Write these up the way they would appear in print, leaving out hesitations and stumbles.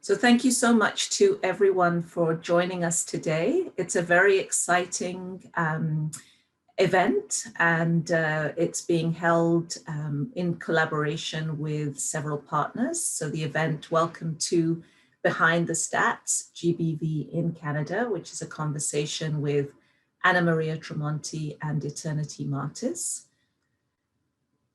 So thank you so much to everyone for joining us today. It's a very exciting event, and it's being held in collaboration with several partners. So the event, welcome to Behind the Stats, GBV in Canada, which is a conversation with Maria Tremonti and Eternity Martis.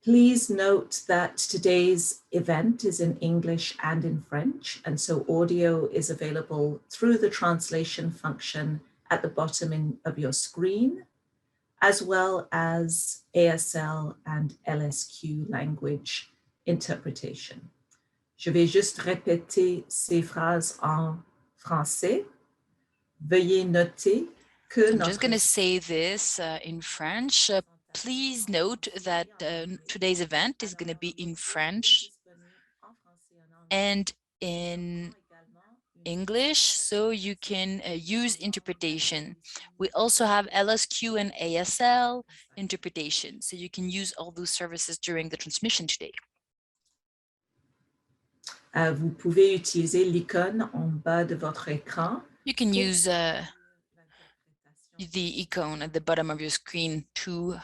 Please note that today's event is in English and in French, and so audio is available through the translation function at the bottom of your screen, as well as ASL and LSQ language interpretation. Je vais juste répéter ces phrases en français. Veuillez noter que I'm just going to say this in French. Please note that today's event is going to be in French and in English, so you can use interpretation. We also have LSQ and ASL interpretation, so you can use all those services during the transmission today. Vous pouvez utiliser l'icône en bas de votre écran. You can use the icon at the bottom of your screen to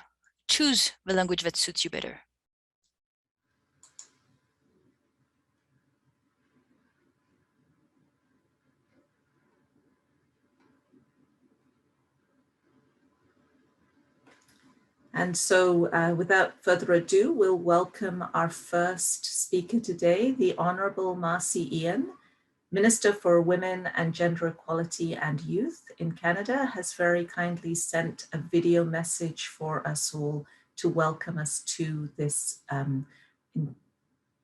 choose the language that suits you better. And so without further ado, we'll welcome our first speaker today, the Honourable Marci Ien, Minister for Women and Gender Equality and Youth in Canada, has very kindly sent a video message for us all to welcome us to this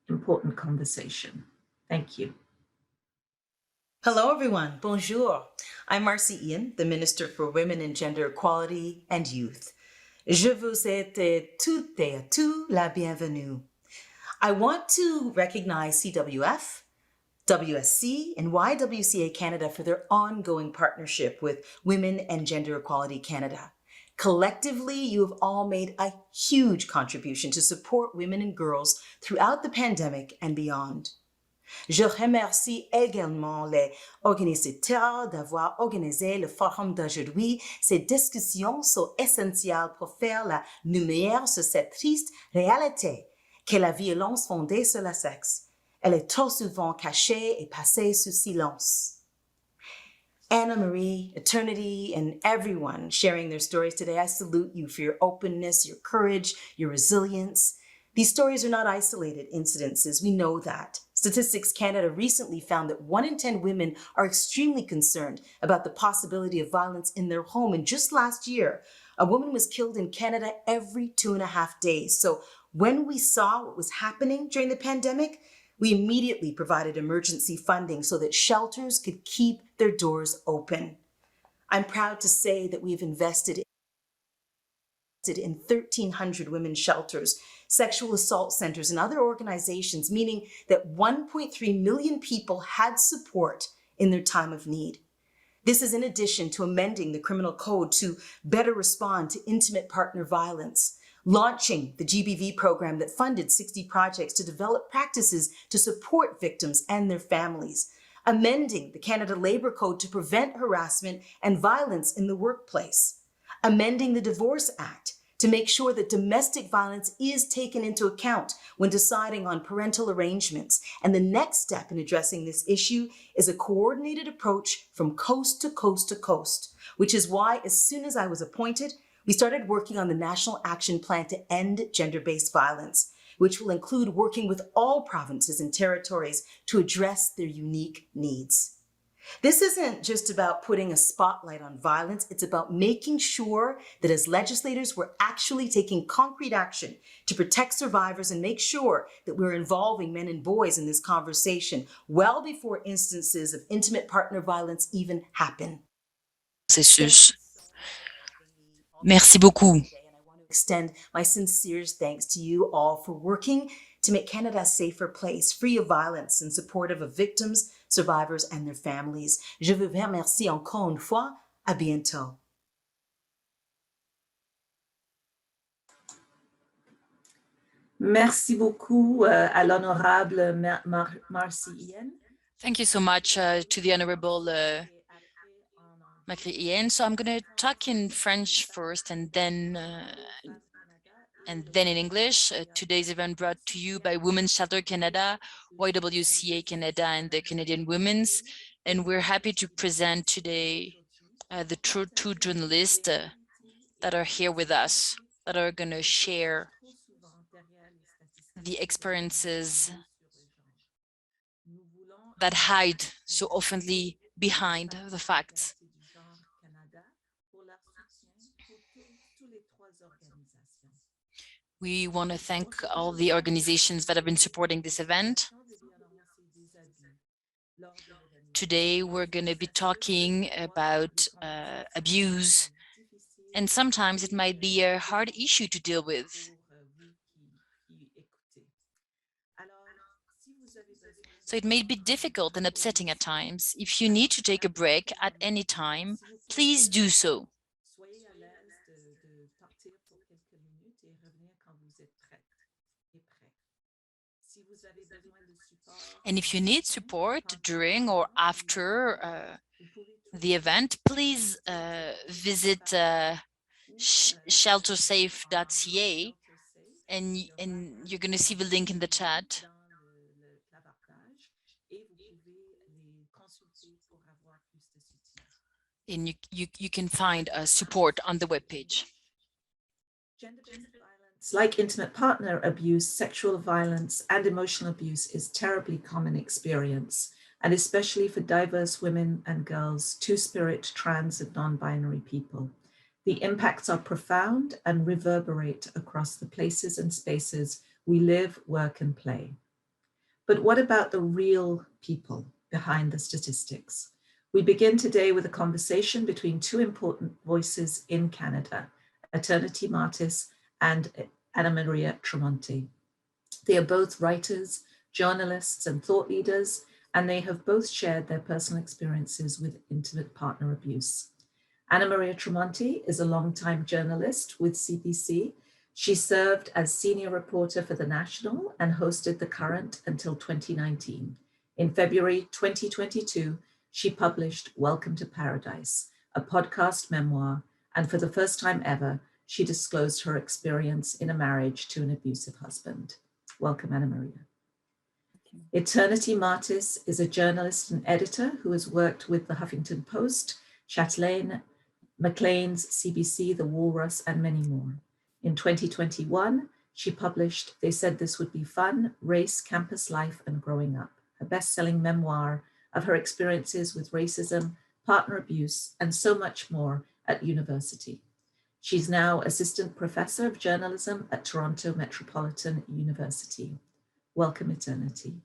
important conversation. Thank you. Hello, everyone. Bonjour. I'm Marci Ien, the Minister for Women and Gender Equality and Youth. Je vous souhaite toutes et à tous la bienvenue. I want to recognize CWF, WSC, and YWCA Canada for their ongoing partnership with Women and Gender Equality Canada. Collectively, you have all made a huge contribution to support women and girls throughout the pandemic and beyond. Je remercie également les organisateurs d'avoir organisé le forum d'aujourd'hui. Ces discussions sont essentielles pour faire la lumière sur cette triste réalité qu'est la violence fondée sur le sexe. Elle est trop souvent cachée et passée sous silence. Anna Marie, Eternity, and everyone sharing their stories today, I salute you for your openness, your courage, your resilience. These stories are not isolated incidences. We know that. Statistics Canada recently found that 1 in 10 women are extremely concerned about the possibility of violence in their home. And just last year, a woman was killed in Canada every 2.5 days. So when we saw what was happening during the pandemic, we immediately provided emergency funding so that shelters could keep their doors open. I'm proud to say that we've invested in 1,300 women's shelters, sexual assault centers, and other organizations, meaning that 1.3 million people had support in their time of need. This is in addition to amending the criminal code to better respond to intimate partner violence, launching the GBV program that funded 60 projects to develop practices to support victims and their families, amending the Canada Labour Code to prevent harassment and violence in the workplace, amending the Divorce Act to make sure that domestic violence is taken into account when deciding on parental arrangements. And the next step in addressing this issue is a coordinated approach from coast to coast to coast, which is why as soon as I was appointed, we started working on the National Action Plan to end gender-based violence, which will include working with all provinces and territories to address their unique needs. This isn't just about putting a spotlight on violence, it's about making sure that as legislators, we're actually taking concrete action to protect survivors and make sure that we're involving men and boys in this conversation well before instances of intimate partner violence even happen. Merci beaucoup. And I want to extend my sincere thanks to you all for working to make Canada a safer place, free of violence and supportive of victims, survivors, and their families. Je vous remercie encore une fois. À bientôt. Merci beaucoup à l'honorable Marci Ien. Thank you so much to the Honorable Maclean. So I'm going to talk in French first and then in English. Today's event brought to you by Women's Shelter Canada, YWCA Canada, and the Canadian Women's. And we're happy to present today the two journalists that are here with us, that are going to share the experiences that hide so oftenly behind the facts. We want to thank all the organizations that have been supporting this event. Today, we're going to be talking about abuse, and sometimes it might be a hard issue to deal with. So it may be difficult and upsetting at times. If you need to take a break at any time, please do so. And if you need support during or after the event, please visit sheltersafe.ca and you're going to see the link in the chat. And you can find support on the webpage. Gender-based violence, like intimate partner abuse, sexual violence, and emotional abuse, is terribly common experience, and especially for diverse women and girls, two-spirit, trans, and non-binary people. The impacts are profound and reverberate across the places and spaces we live, work, and play. But what about the real people behind the statistics? We begin today with a conversation between two important voices in Canada, Eternity Martis and Maria Tremonti. They are both writers, journalists, and thought leaders, and they have both shared their personal experiences with intimate partner abuse. Maria Tremonti is a longtime journalist with CBC. She served as senior reporter for The National and hosted The Current until 2019. In February 2022, she published Welcome to Paradise, a podcast memoir, and for the first time ever, she disclosed her experience in a marriage to an abusive husband. Welcome, Ana Maria. Eternity Martis is a journalist and editor who has worked with the Huffington Post, Chatelaine, Maclean's CBC, The Walrus, and many more. In 2021, she published They Said This Would Be Fun, Race, Campus Life, and Growing Up, a best-selling memoir of her experiences with racism, partner abuse, and so much more at university. She's now assistant professor of journalism at Toronto Metropolitan University. Welcome, Eternity.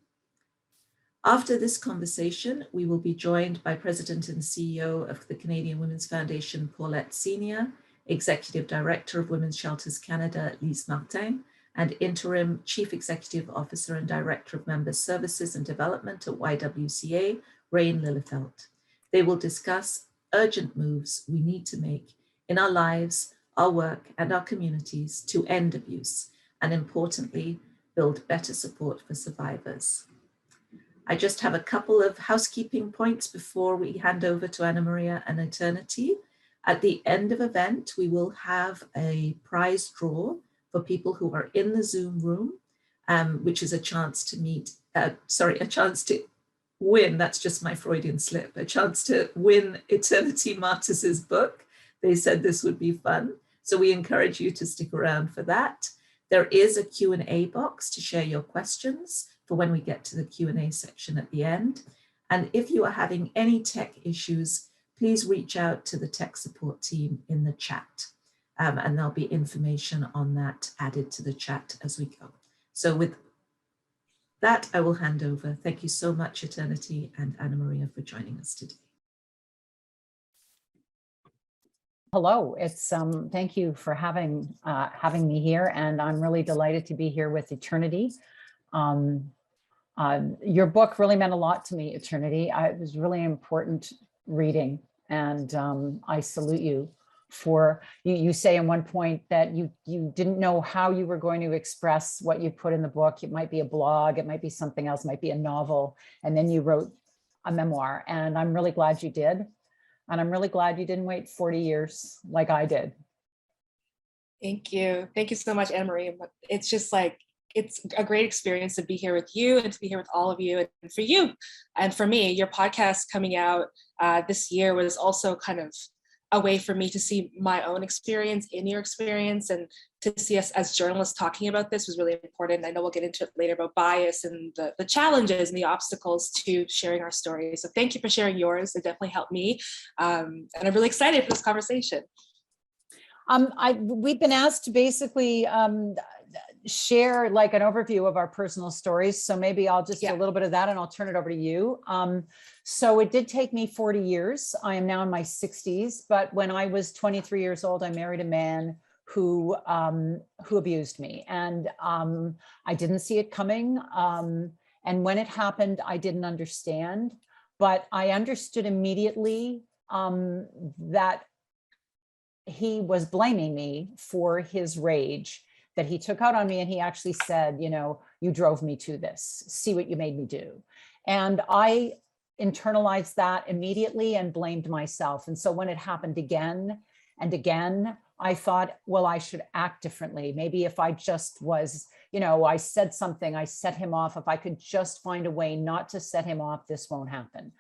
After this conversation, we will be joined by President and CEO of the Canadian Women's Foundation, Paulette Senior, Executive Director of Women's Shelters Canada, Lise Martin, and Interim Chief Executive Officer and Director of Member Services and Development at YWCA, Rain Lillefelt. They will discuss urgent moves we need to make in our lives, our work, and our communities to end abuse, and importantly, build better support for survivors. I just have a couple of housekeeping points before we hand over to Ana Maria and Eternity. At the end of the event, we will have a prize draw for people who are in the Zoom room, which is a chance to win, that's just my Freudian slip, a chance to win Eternity Martis's book. They said this would be fun. So we encourage you to stick around for that. There is a Q&A box to share your questions for when we get to the Q&A section at the end. And if you are having any tech issues, please reach out to the tech support team in the chat. And there'll be information on that added to the chat as we go. So with that, I will hand over. Thank you so much, Eternity and Ana Maria, for joining us today. Hello, it's thank you for having me here, and I'm really delighted to be here with Eternity. Your book really meant a lot to me, Eternity. It was really important reading, and I salute you for, you say in one point that you didn't know how you were going to express what you put in the book. It might be a blog, it might be something else, it might be a novel, and then you wrote a memoir. And I'm really glad you did. And I'm really glad you didn't wait 40 years like I did. Thank you. Thank you so much, Anna Marie. It's just like, it's a great experience to be here with you and to be here with all of you, and for you and for me. Your podcast coming out this year was also kind of a way for me to see my own experience in your experience, and to see us as journalists talking about this was really important. I know we'll get into it later about bias and the challenges and the obstacles to sharing our stories. So thank you for sharing yours. It definitely helped me. And I'm really excited for this conversation. We've been asked to basically share like an overview of our personal stories. So maybe I'll just do a little bit of that and I'll turn it over to you. So it did take me 40 years. I am now in my 60s, but when I was 23 years old, I married a man who abused me, and I didn't see it coming. And when it happened, I didn't understand, but I understood immediately that he was blaming me for his rage that he took out on me. And he actually said, you know, you drove me to this, see what you made me do. And I internalized that immediately and blamed myself. And so when it happened again and again, I thought, well, I should act differently. Maybe if I just was, you know, I said something, I set him off. If I could just find a way not to set him off, this won't happen.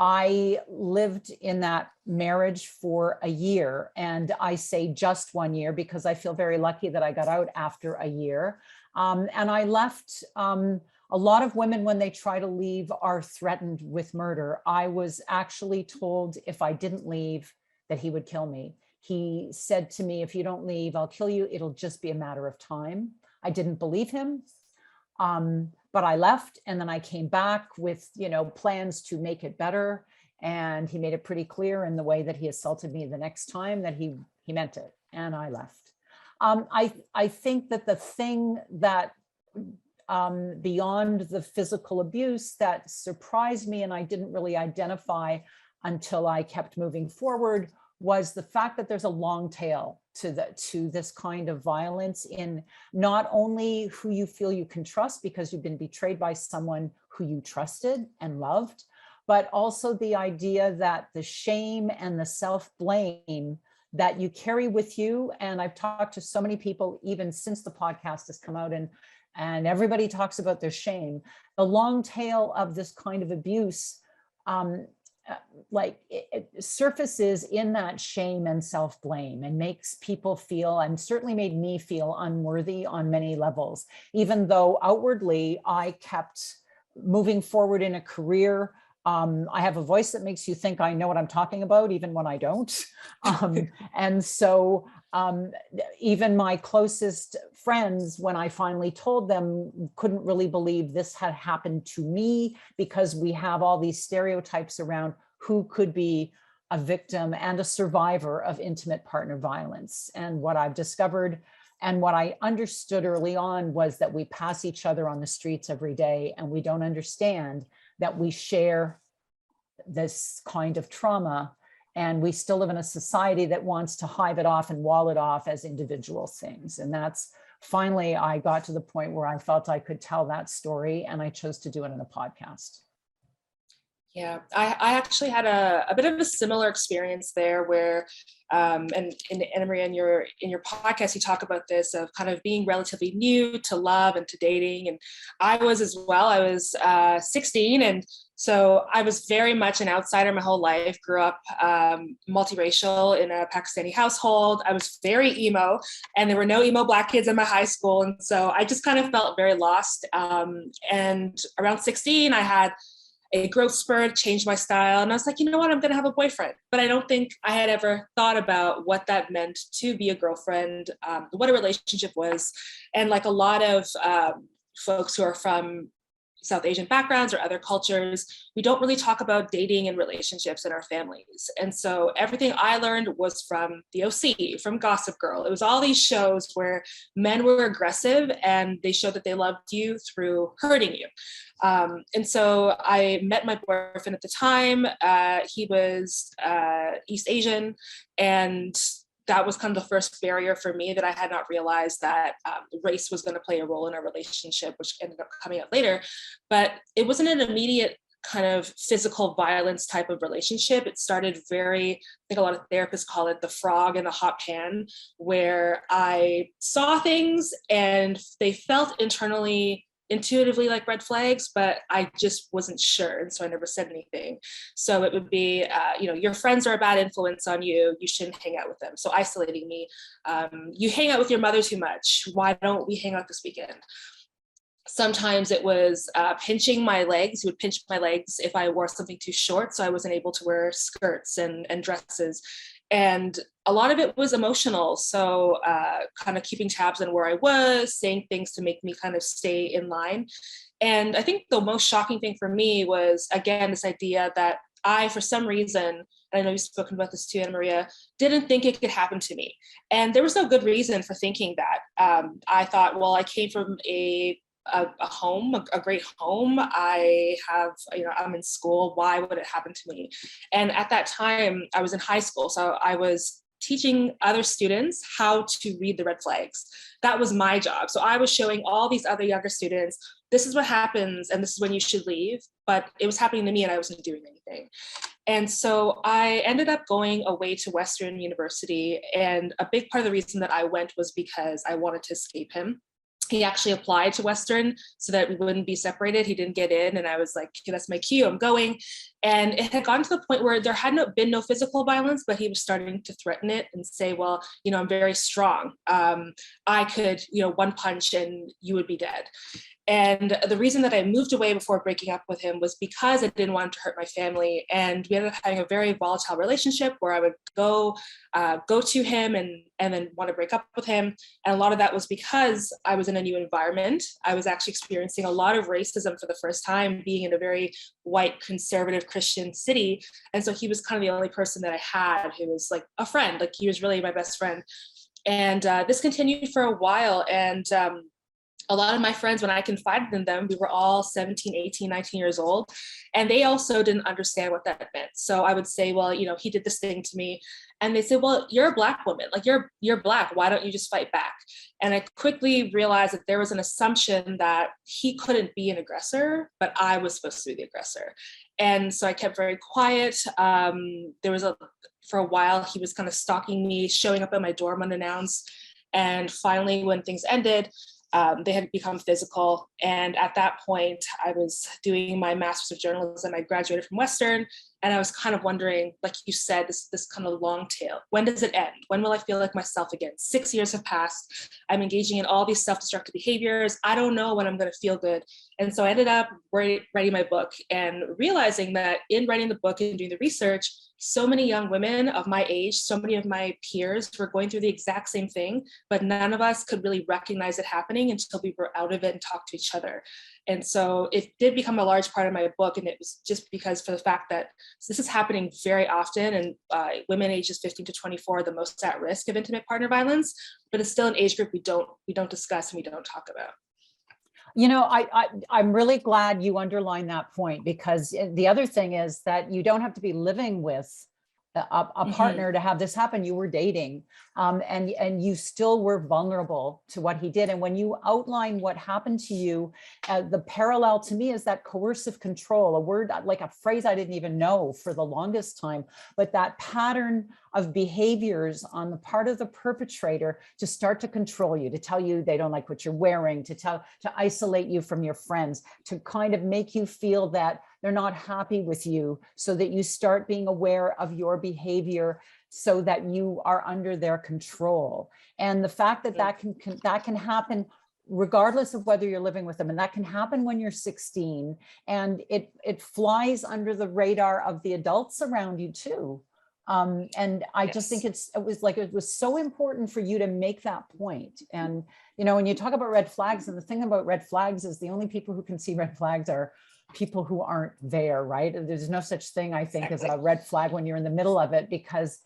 I lived in that marriage for a year, and I say just 1 year because I feel very lucky that I got out after a year. And I left. A lot of women, when they try to leave, are threatened with murder. I was actually told if I didn't leave, that he would kill me. He said to me, if you don't leave, I'll kill you. It'll just be a matter of time. I didn't believe him. But I left, and then I came back with, you know, plans to make it better. And he made it pretty clear in the way that he assaulted me the next time that he meant it, and I left. I think that the thing that beyond the physical abuse that surprised me and I didn't really identify until I kept moving forward was the fact that there's a long tail to this kind of violence in not only who you feel you can trust because you've been betrayed by someone who you trusted and loved, but also the idea that the shame and the self-blame that you carry with you. And I've talked to so many people, even since the podcast has come out, and everybody talks about their shame. The long tail of this kind of abuse, it surfaces in that shame and self-blame and makes people feel, and certainly made me feel, unworthy on many levels, even though outwardly I kept moving forward in a career. I have a voice that makes you think I know what I'm talking about, even when I don't. And so even my closest friends, when I finally told them, couldn't really believe this had happened to me, because we have all these stereotypes around who could be a victim and a survivor of intimate partner violence. And what I've discovered and what I understood early on was that we pass each other on the streets every day, and we don't understand that we share this kind of trauma, and we still live in a society that wants to hive it off and wall it off as individual things. And that's finally, I got to the point where I felt I could tell that story, and I chose to do it in a podcast. Yeah, I actually had a bit of a similar experience there where, and Anna Maria, in your podcast, you talk about this of kind of being relatively new to love and to dating. And I was as well. I was 16. And so I was very much an outsider my whole life, grew up multiracial in a Pakistani household. I was very emo, and there were no emo Black kids in my high school. And so I just kind of felt very lost. And around 16, I had a growth spurt, changed my style. And I was like, you know what, I'm going to have a boyfriend. But I don't think I had ever thought about what that meant to be a girlfriend, what a relationship was. And like a lot of folks who are from South Asian backgrounds or other cultures, we don't really talk about dating and relationships in our families. And so everything I learned was from the OC, from Gossip Girl. It was all these shows where men were aggressive and they showed that they loved you through hurting you. And so I met my boyfriend at the time. He was East Asian, and that was kind of the first barrier for me, that I had not realized that race was going to play a role in our relationship, which ended up coming out later. But it wasn't an immediate kind of physical violence type of relationship. It started I think a lot of therapists call it the frog in the hot pan, where I saw things and they felt intuitively like red flags, but I just wasn't sure. And so I never said anything. So it would be, your friends are a bad influence on you. You shouldn't hang out with them. So isolating me. You hang out with your mother too much. Why don't we hang out this weekend? Sometimes it was pinching my legs. He would pinch my legs if I wore something too short, so I wasn't able to wear skirts and dresses. And a lot of it was emotional. So kind of keeping tabs on where I was, saying things to make me kind of stay in line. And I think the most shocking thing for me was, again, this idea that I, for some reason, and I know you've spoken about this too, Anna Maria, didn't think it could happen to me. And there was no good reason for thinking that. I thought, well, I came from a home, a great home. I have, I'm in school. Why would it happen to me? And at that time, I was in high school. So I was teaching other students how to read the red flags. That was my job. So I was showing all these other younger students, this is what happens and this is when you should leave. But it was happening to me and I wasn't doing anything. And so I ended up going away to Western University. And a big part of the reason that I went was because I wanted to escape him. He actually applied to Western so that we wouldn't be separated. He didn't get in. And I was like, okay, that's my cue, I'm going. And it had gotten to the point where there had been no physical violence, but he was starting to threaten it and say, well, I'm very strong. I could, one punch and you would be dead. And the reason that I moved away before breaking up with him was because I didn't want to hurt my family. And we ended up having a very volatile relationship where I would go to him and then want to break up with him. And a lot of that was because I was in a new environment. I was actually experiencing a lot of racism for the first time, being in a very white, conservative Christian city. And so he was kind of the only person that I had who was like a friend, like he was really my best friend. And this continued for a while. And a lot of my friends, when I confided in them, we were all 17, 18, 19 years old. And they also didn't understand what that meant. So I would say, well, he did this thing to me. And they said, well, you're a Black woman, like you're Black. Why don't you just fight back? And I quickly realized that there was an assumption that he couldn't be an aggressor, but I was supposed to be the aggressor. And so I kept very quiet. For a while, he was kind of stalking me, showing up at my dorm unannounced. And finally, when things ended, they had become physical. And at that point, I was doing my master's of journalism. I graduated from Western. And I was kind of wondering, like you said, this kind of long tail. When does it end? When will I feel like myself again? 6 years have passed. I'm engaging in all these self-destructive behaviors. I don't know when I'm going to feel good. And so I ended up writing my book and realizing that in writing the book and doing the research, so many young women of my age, so many of my peers were going through the exact same thing, but none of us could really recognize it happening until we were out of it and talked to each other. And so it did become a large part of my book. And it was just because for the fact that this is happening very often, and women ages 15 to 24 are the most at risk of intimate partner violence, but it's still an age group we don't discuss and we don't talk about. I'm really glad you underlined that point, because the other thing is that you don't have to be living with a partner to have this happen. You were dating, and you still were vulnerable to what he did. And when you outline what happened to you, the parallel to me is that coercive control, a word, like a phrase I didn't even know for the longest time, but that pattern of behaviors on the part of the perpetrator to start to control you, to tell you they don't like what you're wearing, to isolate you from your friends, to kind of make you feel that they're not happy with you, so that you start being aware of your behavior so that you are under their control. And the fact that that can happen regardless of whether you're living with them, and that can happen when you're 16, and it flies under the radar of the adults around you too. And I just think it was so important for you to make that point. And, when you talk about red flags, and the thing about red flags is the only people who can see red flags are people who aren't there, right? There's no such thing, I think, as a red flag when you're in the middle of it, because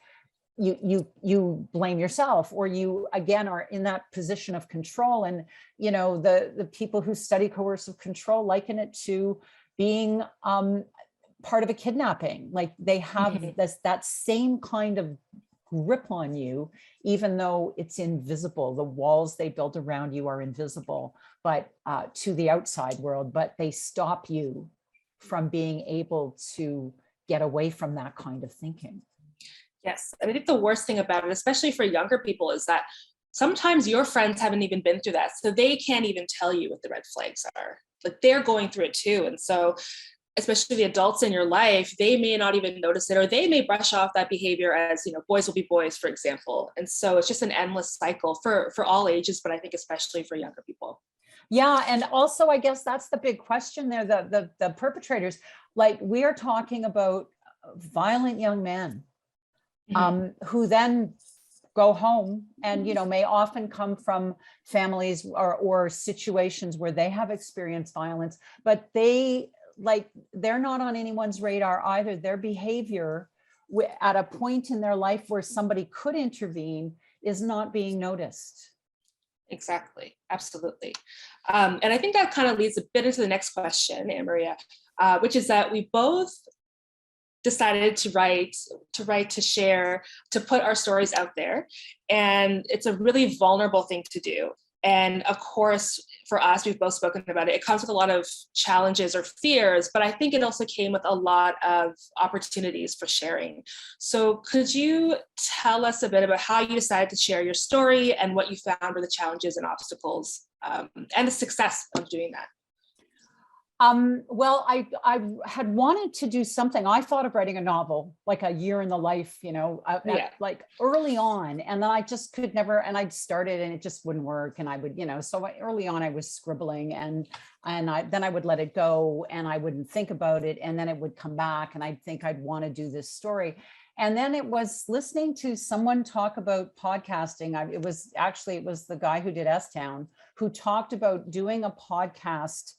you blame yourself, or you again are in that position of control. And the people who study coercive control liken it to being part of a kidnapping. Like they have that same kind of grip on you, even though it's invisible. The walls they build around you are invisible, but to the outside world, but they stop you from being able to get away from that kind of thinking. Yes, and I think the worst thing about it, especially for younger people, is that sometimes your friends haven't even been through that, so they can't even tell you what the red flags are. Like, they're going through it too, and so especially the adults in your life, they may not even notice it, or they may brush off that behavior as, boys will be boys, for example. And so it's just an endless cycle for all ages, but I think especially for younger people. Yeah, and also I guess that's the big question there. The perpetrators, like, we are talking about violent young men who then go home and may often come from families or situations where they have experienced violence, but they're not on anyone's radar either. Their behavior at a point in their life where somebody could intervene is not being noticed. Exactly. Absolutely. And I think that kind of leads a bit into the next question, Maria, which is that we both decided to write, to share, to put our stories out there. And it's a really vulnerable thing to do. And of course, for us, we've both spoken about it. It comes with a lot of challenges or fears, but I think it also came with a lot of opportunities for sharing. So could you tell us a bit about how you decided to share your story and what you found were the challenges and obstacles and the success of doing that? Well, I had wanted to do something. I thought of writing a novel, like a year in the life, like early on, and then I just could never, and I'd started and it just wouldn't work. And I would, early on I was scribbling and then I would let it go and I wouldn't think about it. And then it would come back and I'd think I'd want to do this story. And then it was listening to someone talk about podcasting. It was the guy who did S-Town who talked about doing a podcast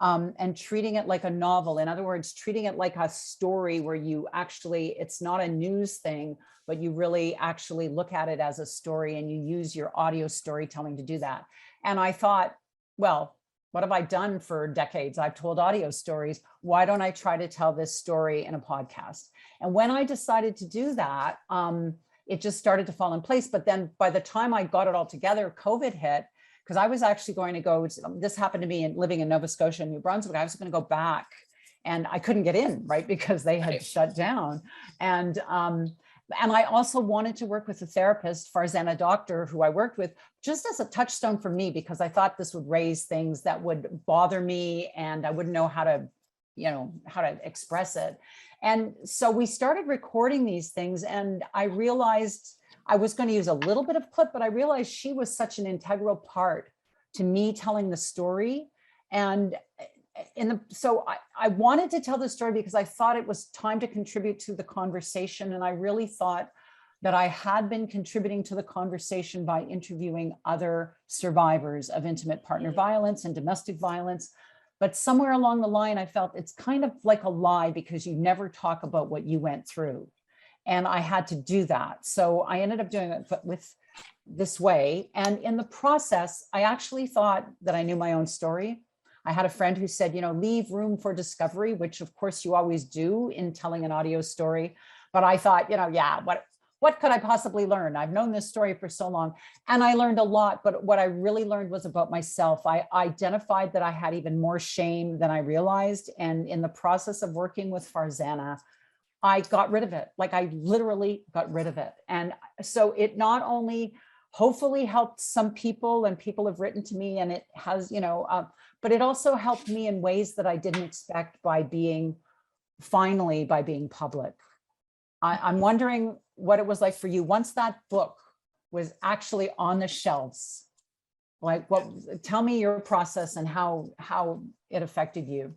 and treating it like a novel. In other words, treating it like a story where it's not a news thing, but you really actually look at it as a story and you use your audio storytelling to do that. And I thought, well, what have I done for decades? I've told audio stories. Why don't I try to tell this story in a podcast? And when I decided to do that, it just started to fall in place. But then by the time I got it all together, COVID hit. Because I was actually going to go, this happened to me living in Nova Scotia and New Brunswick. I was going to go back and I couldn't get in, right? Because they had shut down. And I also wanted to work with a therapist, Farzana doctor, who I worked with, just as a touchstone for me, because I thought this would raise things that would bother me and I wouldn't know how to express it. And so we started recording these things and I realized I was going to use a little bit of clip, but I realized she was such an integral part to me telling the story. And so I wanted to tell the story because I thought it was time to contribute to the conversation. And I really thought that I had been contributing to the conversation by interviewing other survivors of intimate partner violence and domestic violence. But somewhere along the line, I felt it's kind of like a lie because you never talk about what you went through. And I had to do that. So I ended up doing it with this way. And in the process, I actually thought that I knew my own story. I had a friend who said, leave room for discovery, which of course you always do in telling an audio story. But I thought, what could I possibly learn? I've known this story for so long and I learned a lot, but what I really learned was about myself. I identified that I had even more shame than I realized. And in the process of working with Farzana, I got rid of it. Like I literally got rid of it. And so it not only hopefully helped some people and people have written to me and it has, but it also helped me in ways that I didn't expect by being public. I'm wondering what it was like for you once that book was actually on the shelves. Like tell me your process and how it affected you.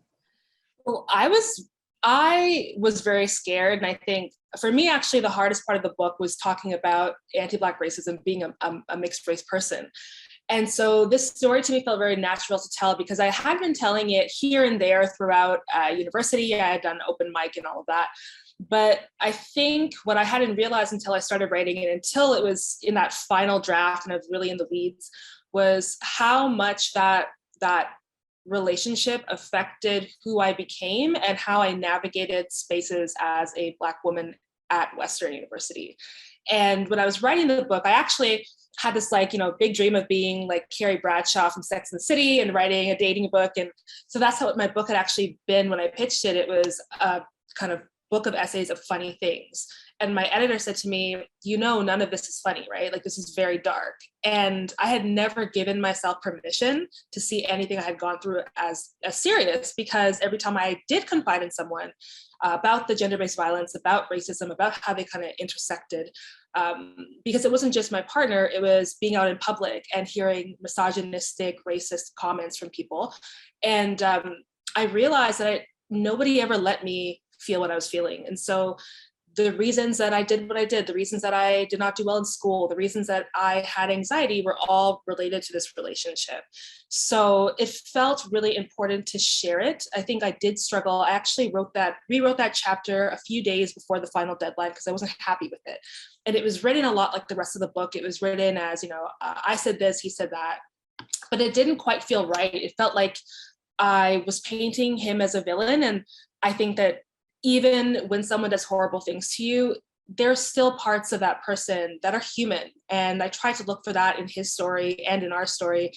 Well, I was very scared. And I think for me, actually, the hardest part of the book was talking about anti-Black racism, being a mixed race person. And so this story to me felt very natural to tell because I had been telling it here and there throughout university. I had done open mic and all of that. But I think what I hadn't realized until I started writing it, until it was in that final draft and I was really in the weeds, was how much that relationship affected who I became and how I navigated spaces as a Black woman at Western University. And when I was writing the book, I actually had this like, big dream of being like Carrie Bradshaw from Sex and the City and writing a dating book. And so that's how my book had actually been when I pitched it. It was a kind of book of essays of funny things. And my editor said to me, none of this is funny, right? Like, this is very dark. And I had never given myself permission to see anything I had gone through as serious, because every time I did confide in someone about the gender-based violence, about racism, about how they kind of intersected, because it wasn't just my partner, it was being out in public and hearing misogynistic, racist comments from people. And I realized that nobody ever let me feel what I was feeling. And so the reasons that I did what I did, the reasons that I did not do well in school, the reasons that I had anxiety were all related to this relationship. So it felt really important to share it. I think I did struggle. I actually rewrote that chapter a few days before the final deadline because I wasn't happy with it. And it was written a lot like the rest of the book. It was written as, I said this, he said that, but it didn't quite feel right. It felt like I was painting him as a villain. And I think that even when someone does horrible things to you, there's still parts of that person that are human. And I tried to look for that in his story and in our story.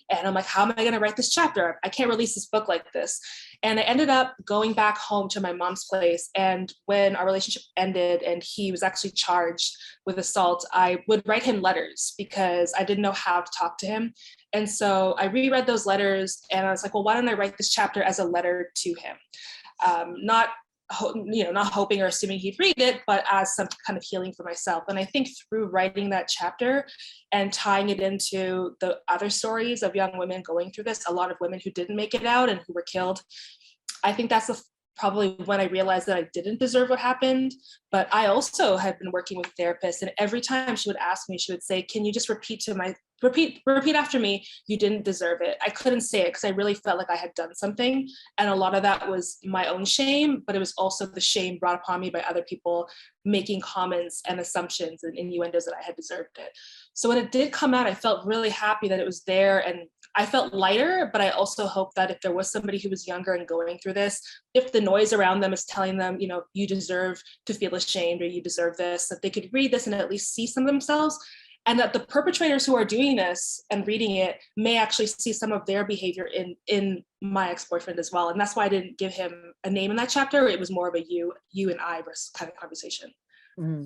And I'm like, how am I going to write this chapter? I can't release this book like this. And I ended up going back home to my mom's place. And when our relationship ended and he was actually charged with assault, I would write him letters because I didn't know how to talk to him. And so I reread those letters and I was like, well, why don't I write this chapter as a letter to him? Not hoping or assuming he'd read it, but as some kind of healing for myself. And I think through writing that chapter and tying it into the other stories of young women going through this, a lot of women who didn't make it out and who were killed, I think that's probably when I realized that I didn't deserve what happened. But I also had been working with therapists, and every time she would ask me, she would say, can you just repeat after me, you didn't deserve it. I couldn't say it because I really felt like I had done something. And a lot of that was my own shame, but it was also the shame brought upon me by other people making comments and assumptions and innuendos that I had deserved it. So when it did come out, I felt really happy that it was there, and I felt lighter, but I also hope that if there was somebody who was younger and going through this, if the noise around them is telling them, you deserve to feel ashamed or you deserve this, that they could read this and at least see some of themselves. And that the perpetrators who are doing this and reading it may actually see some of their behavior in my ex-boyfriend as well. And that's why I didn't give him a name in that chapter. It was more of a you and I versus kind of conversation. Mm-hmm.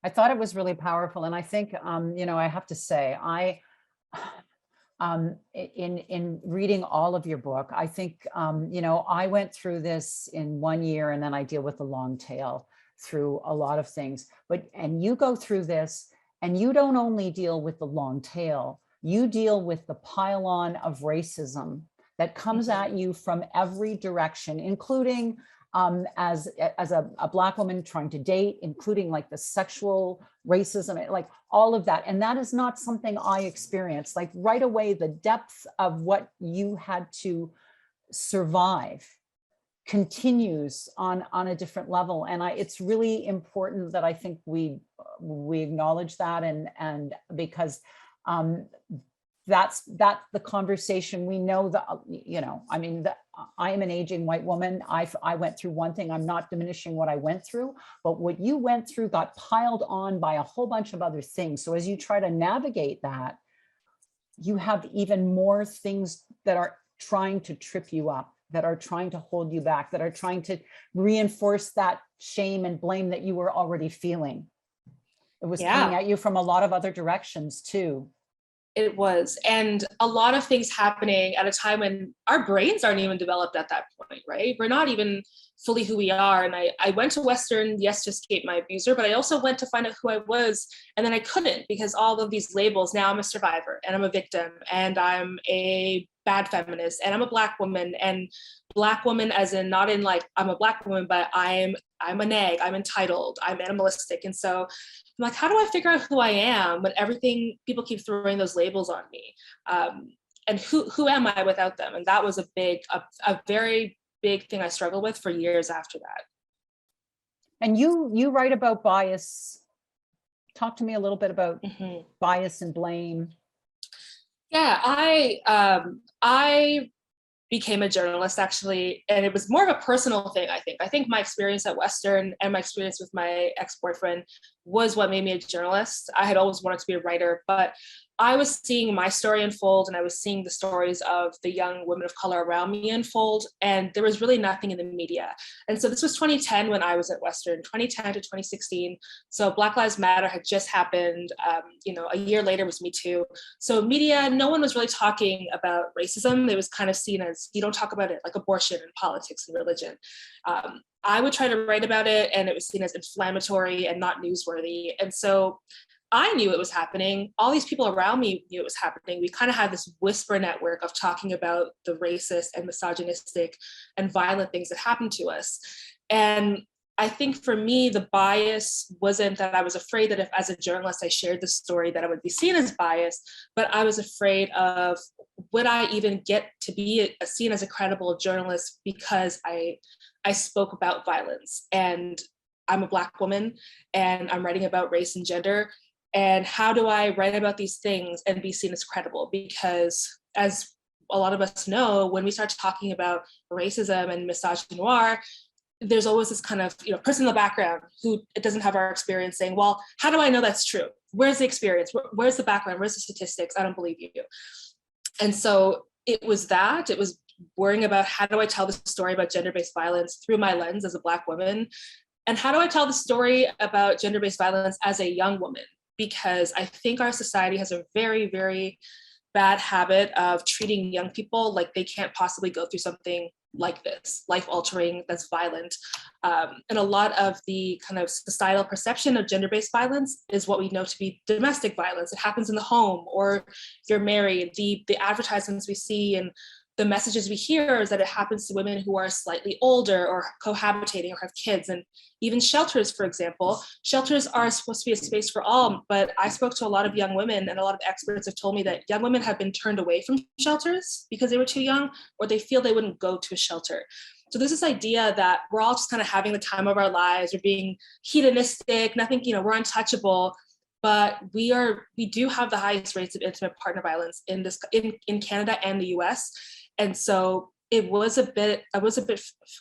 I thought it was really powerful. And I think, I have to say, in reading all of your book, I think, I went through this in 1 year, and then I deal with the long tail through a lot of things. And you go through this, and you don't only deal with the long tail, you deal with the pile-on of racism that comes at you from every direction, including as a Black woman trying to date, including like the sexual racism, like all of that. And that is not something I experienced. Like right away, the depth of what you had to survive continues on a different level. And it's really important that I think we acknowledge that, and because that's the conversation. We know that, I am an aging white woman. I went through one thing. I'm not diminishing what I went through, but what you went through got piled on by a whole bunch of other things. So as you try to navigate that, you have even more things that are trying to trip you up, that are trying to hold you back, that are trying to reinforce that shame and blame that you were already feeling. It was coming at you from a lot of other directions too. It was. And a lot of things happening at a time when our brains aren't even developed at that point, right? We're not even fully who we are. And I went to Western, yes, to escape my abuser, but I also went to find out who I was. And then I couldn't, because all of these labels, now I'm a survivor and I'm a victim and I'm a bad feminist and I'm a Black woman, and Black woman as in not in like I'm a Black woman, but I'm a nag, I'm entitled, I'm animalistic. And so I'm like, how do I figure out who I am when people keep throwing those labels on me? And who am I without them? And that was a very big thing I struggled with for years after that. And you write about bias. Talk to me a little bit about bias and blame. Yeah, I became a journalist, actually. And it was more of a personal thing, I think. I think my experience at Western and my experience with my ex-boyfriend was what made me a journalist. I had always wanted to be a writer, but I was seeing my story unfold, and I was seeing the stories of the young women of color around me unfold, and there was really nothing in the media. And so this was 2010 when I was at Western, 2010 to 2016. So Black Lives Matter had just happened. A year later was Me Too. So media, no one was really talking about racism. It was kind of seen as, you don't talk about it, like abortion and politics and religion. I would try to write about it, and it was seen as inflammatory and not newsworthy. And so I knew it was happening. All these people around me knew it was happening. We kind of had this whisper network of talking about the racist and misogynistic and violent things that happened to us. And I think for me, the bias wasn't that I was afraid that if as a journalist I shared the story that I would be seen as biased, but I was afraid of, would I even get to be seen as a credible journalist because I spoke about violence, and I'm a Black woman and I'm writing about race and gender. And how do I write about these things and be seen as credible? Because as a lot of us know, when we start talking about racism and misogynoir, there's always this kind of person in the background who doesn't have our experience saying, well, how do I know that's true? Where's the experience? Where's the background? Where's the statistics? I don't believe you. And so it was worrying about, how do I tell the story about gender-based violence through my lens as a Black woman? And how do I tell the story about gender-based violence as a young woman? Because I think our society has a very, very bad habit of treating young people like they can't possibly go through something like this, life-altering, that's violent. And a lot of the kind of societal perception of gender-based violence is what we know to be domestic violence. It happens in the home, or you're married. The advertisements we see and the messages we hear is that it happens to women who are slightly older or cohabitating or have kids. And even shelters, for example, shelters are supposed to be a space for all, but I spoke to a lot of young women, and a lot of experts have told me that young women have been turned away from shelters because they were too young, or they feel they wouldn't go to a shelter. So there's this idea that we're all just kind of having the time of our lives, we're being hedonistic, nothing, we're untouchable. But we do have the highest rates of intimate partner violence in Canada and the US. And so I was a bit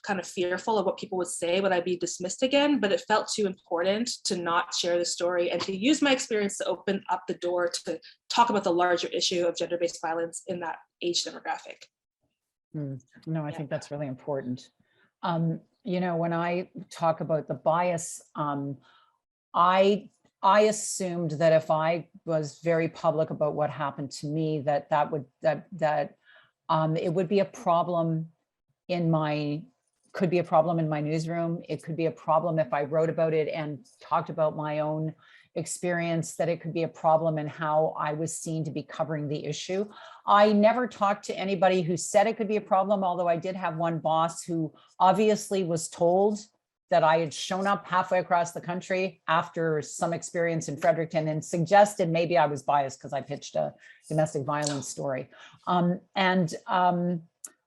kind of fearful of what people would say. Would I be dismissed again? But it felt too important to not share the story and to use my experience to open up the door to talk about the larger issue of gender-based violence in that age demographic. No, I think that's really important. When I talk about the bias, I assumed that if I was very public about what happened to me, that it would be a problem could be a problem in my newsroom. It could be a problem if I wrote about it and talked about my own experience, that it could be a problem in how I was seen to be covering the issue. I never talked to anybody who said it could be a problem, although I did have one boss who obviously was told that I had shown up halfway across the country after some experience in Fredericton and suggested maybe I was biased because I pitched a domestic violence story.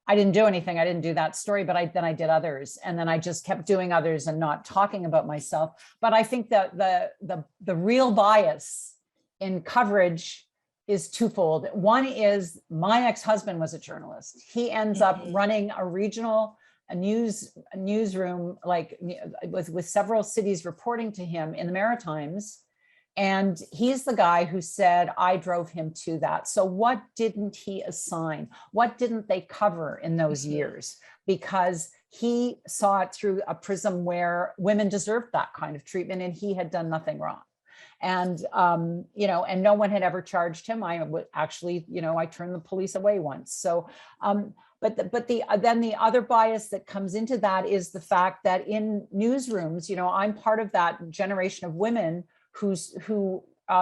I didn't do anything. I didn't do that story, but then I did others. And then I just kept doing others and not talking about myself. But I think that the real bias in coverage is twofold. One is my ex-husband was a journalist. He ends up running a regional newsroom, like with several cities reporting to him in the Maritimes. And he's the guy who said, I drove him to that. So what didn't he assign? What didn't they cover in those years? Because he saw it through a prism where women deserved that kind of treatment and he had done nothing wrong. And, and no one had ever charged him. I would actually, I turned the police away once. So, but then the other bias that comes into that is the fact that in newsrooms, I'm part of that generation of women who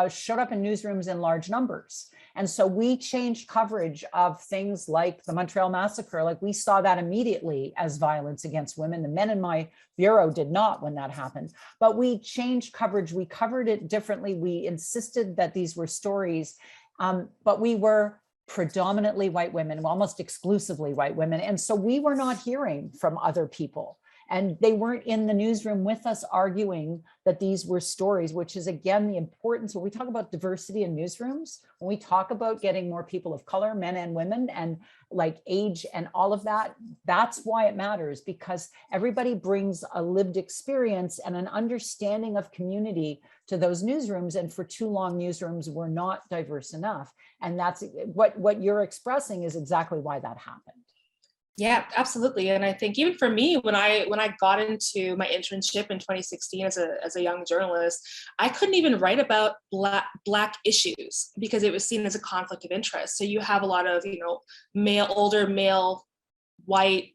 showed up in newsrooms in large numbers. And so we changed coverage of things like the Montreal Massacre. Like we saw that immediately as violence against women. The men in my bureau did not when that happened, but we changed coverage. We covered it differently. We insisted that these were stories, but we were predominantly white women, almost exclusively white women. And so we were not hearing from other people. And they weren't in the newsroom with us arguing that these were stories, which is, again, the importance when we talk about diversity in newsrooms, when we talk about getting more people of color, men and women, and like age and all of that, that's why it matters, because everybody brings a lived experience and an understanding of community to those newsrooms. And for too long, newsrooms were not diverse enough. And that's what you're expressing is exactly why that happened. Yeah, absolutely. And I think even for me, when I got into my internship in 2016 as a young journalist, I couldn't even write about black issues because it was seen as a conflict of interest. So you have a lot of, older male white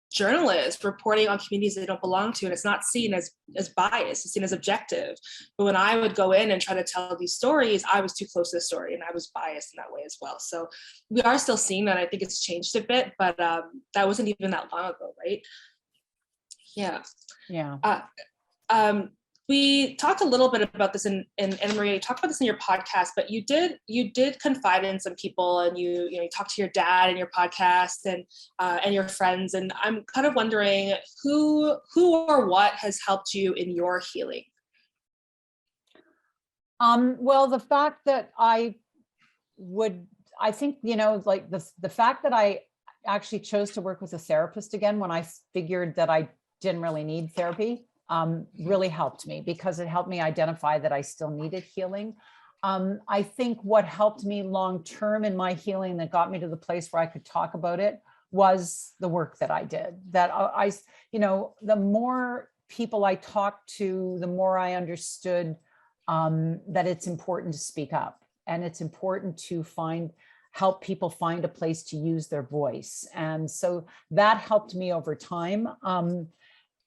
journalists reporting on communities they don't belong to, and it's not seen as biased, it's seen as objective. But when I would go in and try to tell these stories, I was too close to the story and I was biased in that way as well. So we are still seeing that. I think it's changed a bit, but that wasn't even that long ago, right? Yeah. We talked a little bit about this in Maria, you talked about this in your podcast, but you did confide in some people, and you talked to your dad in your podcast and your friends. And I'm kind of wondering who or what has helped you in your healing? Well, the fact that I think, like the fact that I actually chose to work with a therapist again when I figured that I didn't really need therapy, really helped me, because it helped me identify that I still needed healing. I think what helped me long-term in my healing, that got me to the place where I could talk about it, was the work that I did. That the more people I talked to, the more I understood that it's important to speak up, and it's important to help people find a place to use their voice. And so that helped me over time.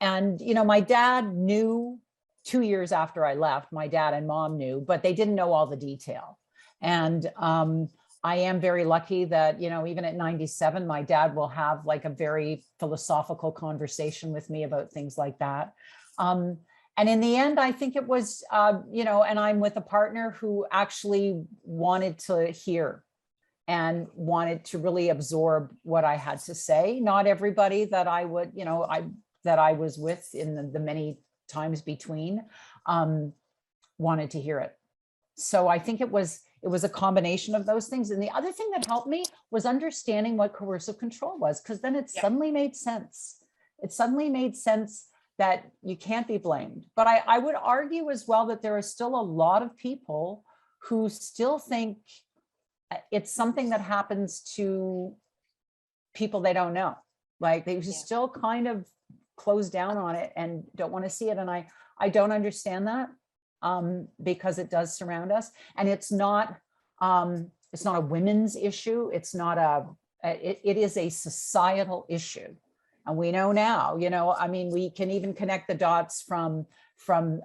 And, my dad knew 2 years after I left, my dad and mom knew, but they didn't know all the detail. And I am very lucky that, even at 97, my dad will have like a very philosophical conversation with me about things like that. And in the end, I think it was, and I'm with a partner who actually wanted to hear and wanted to really absorb what I had to say. Not everybody that I would, that I was with in the many times between wanted to hear it. So I think it was a combination of those things. And the other thing that helped me was understanding what coercive control was, because then it suddenly made sense. It suddenly made sense that you can't be blamed. But I would argue as well that there are still a lot of people who still think it's something that happens to people they don't know. Like they still kind of close down on it and don't want to see it. And I don't understand that because it does surround us. And it's not a women's issue. It's not it is a societal issue. And we know now, we can even connect the dots from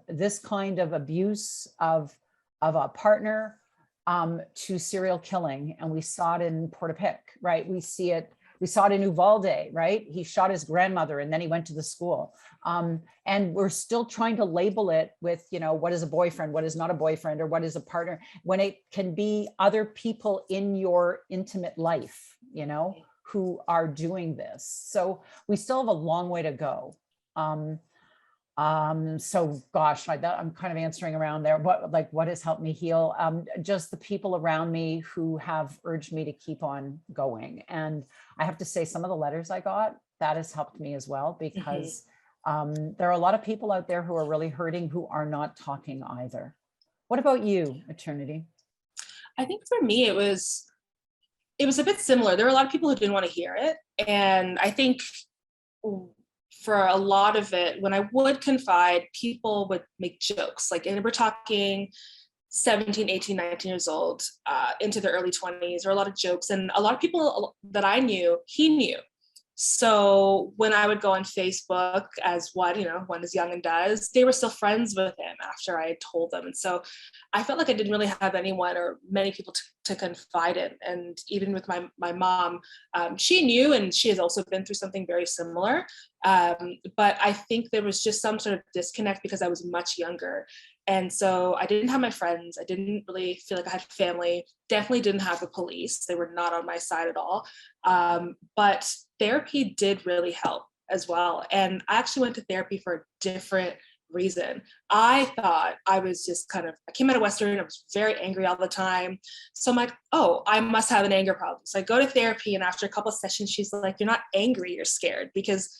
this kind of abuse of a partner to serial killing. And we saw it in Portapic, right? We saw it in Uvalde, right? He shot his grandmother and then he went to the school. And we're still trying to label it with, what is a boyfriend, what is not a boyfriend, or what is a partner, when it can be other people in your intimate life, who are doing this. So we still have a long way to go. So gosh, I'm kind of answering around there. What has helped me heal? Just the people around me who have urged me to keep on going. And I have to say, some of the letters I got, that has helped me as well, because there are a lot of people out there who are really hurting, who are not talking either. What about you, Eternity? I think for me, it was a bit similar. There were a lot of people who didn't want to hear it. And I think for a lot of it, when I would confide, people would make jokes. And we're talking 17, 18, 19 years old, into their early 20s. There were a lot of jokes. And a lot of people that I knew, he knew. So when I would go on Facebook, as one is young and does, they were still friends with him after I had told them. And so I felt like I didn't really have anyone or many people to confide in. And even with my mom, she knew, and she has also been through something very similar. But I think there was just some sort of disconnect because I was much younger. And so I didn't have my friends. I didn't really feel like I had family. Definitely didn't have the police. They were not on my side at all. But therapy did really help. as well. And I actually went to therapy for a different reason. I thought I was just I came out of Western, I was very angry all the time. So I'm like, oh, I must have an anger problem. So I go to therapy, and after a couple of sessions, she's like, you're not angry, you're scared, because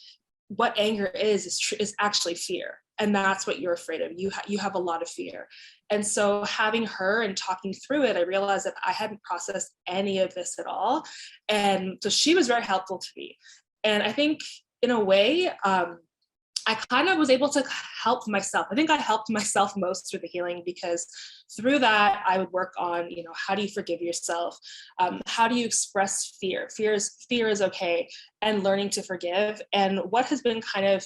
what anger is actually fear. And that's what you're afraid of. You have a lot of fear. And so having her and talking through it, I realized that I hadn't processed any of this at all. And so she was very helpful to me. And I think in a way, I kind of was able to help myself. I think I helped myself most through the healing, because through that, I would work on, how do you forgive yourself? How do you express fear? Fear is okay, and learning to forgive. And what has been kind of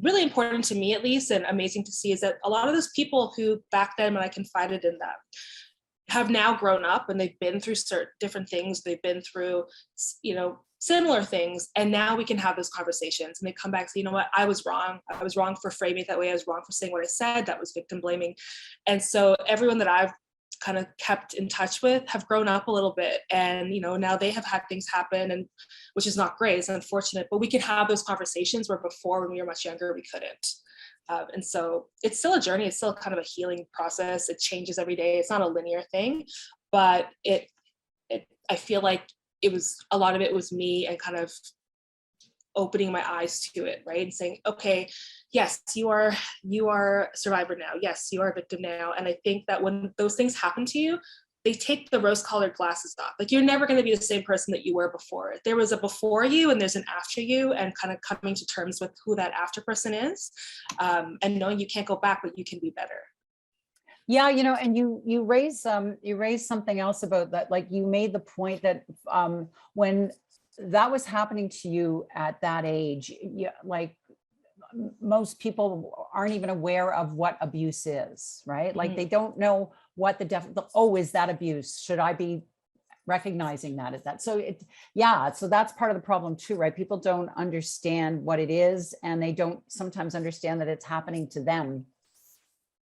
really important to me, at least, and amazing to see, is that a lot of those people who back then when I confided in them have now grown up, and they've been through certain different things. They've been through, similar things. And now we can have those conversations, and they come back and say, you know what, I was wrong. I was wrong for framing it that way. I was wrong for saying what I said. That was victim blaming. And so everyone that I've kind of kept in touch with have grown up a little bit, and now they have had things happen, and which is not great, it's unfortunate, but we can have those conversations where before, when we were much younger, we couldn't. And so it's still a journey. It's still kind of a healing process. It changes every day. It's not a linear thing, but I feel like a lot of it was me, and kind of opening my eyes to it, right? And saying, okay, yes, you are a survivor now. Yes, you are a victim now. And I think that when those things happen to you, they take the rose-colored glasses off. Like, you're never going to be the same person that you were before. There was a before you, and there's an after you, and kind of coming to terms with who that after person is, and knowing you can't go back, but you can be better. Yeah, and you raised something else about that. Like, you made the point that when that was happening to you at that age, most people aren't even aware of what abuse is, right? Like, they don't know what is that abuse? Should I be recognizing that as that? So so that's part of the problem too, right? People don't understand what it is, and they don't sometimes understand that it's happening to them.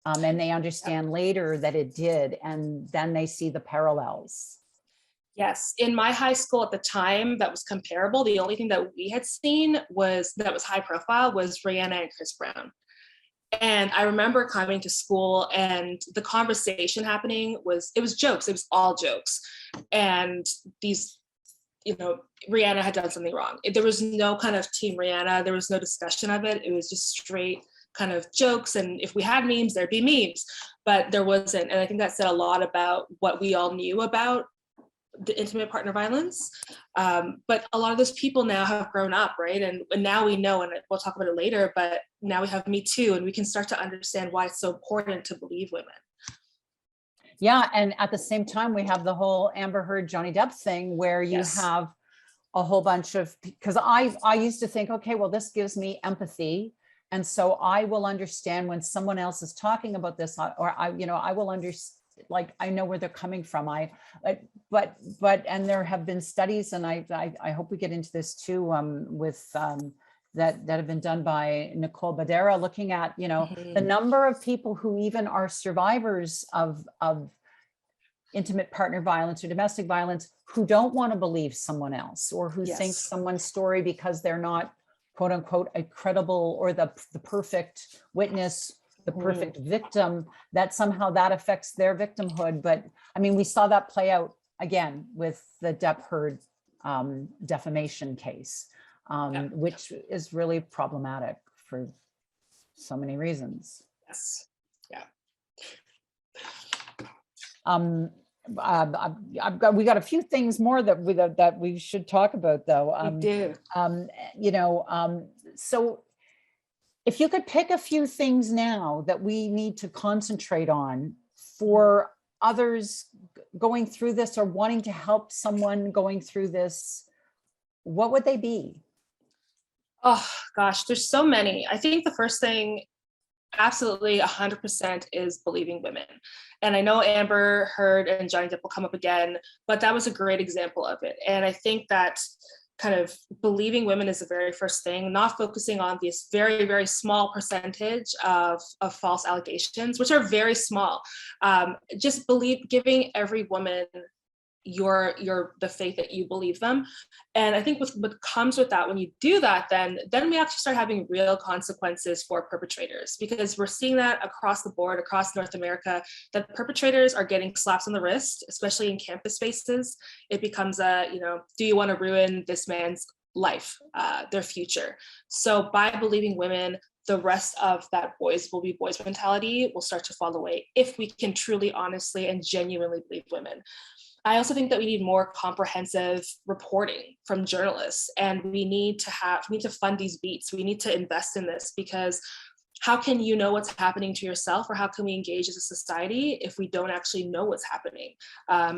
And they understand later that it did, and then they see the parallels. Yes, in my high school at the time, that was comparable. The only thing that we had seen that was high profile was Rihanna and Chris Brown. And I remember coming to school, and the conversation happening was jokes. It was all jokes. And these, Rihanna had done something wrong. There was no kind of team Rihanna. There was no discussion of it. It was just straight kind of jokes. And if we had memes, there'd be memes, but there wasn't. And I think that said a lot about what we all knew about the intimate partner violence. But a lot of those people now have grown up, right? And now we know, and we'll talk about it later, but now we have Me Too, and we can start to understand why it's so important to believe women. Yeah, and at the same time, we have the whole Amber Heard, Johnny Depp thing, where you have a whole bunch of, because I used to think, okay, well, this gives me empathy. And so I will understand when someone else is talking about this, or I will understand, like, I know where they're coming from. But and there have been studies, and I hope we get into this too, with that have been done by Nicole Badera, looking at, the number of people who even are survivors of intimate partner violence or domestic violence, who don't want to believe someone else, or who think someone's story, because they're not, quote unquote, a credible, or the perfect witness, the perfect victim, that somehow that affects their victimhood. But I mean, we saw that play out again with the Depp Heard defamation case, which is really problematic for so many reasons. Yes. Yeah. We got a few things more that we should talk about, though. We do. So if you could pick a few things now that we need to concentrate on for others going through this, or wanting to help someone going through this, what would they be? Oh gosh, there's so many. I think the first thing, absolutely 100%, is believing women. And I know Amber Heard and Johnny Depp will come up again, but that was a great example of it. And I think that kind of believing women is the very first thing, not focusing on this very, very small percentage of false allegations, which are very small. Just giving every woman the faith that you believe them. And I think what comes with that, when you do that, then we actually start having real consequences for perpetrators, because we're seeing that across the board, across North America, that perpetrators are getting slaps on the wrist, especially in campus spaces. It becomes do you want to ruin this man's life, their future? So by believing women, the rest of that boys will be boys mentality will start to fall away, if we can truly, honestly, and genuinely believe women. I also think that we need more comprehensive reporting from journalists, and we need to fund these beats. We need to invest in this, because how can you know what's happening to yourself, or how can we engage as a society if we don't actually know what's happening,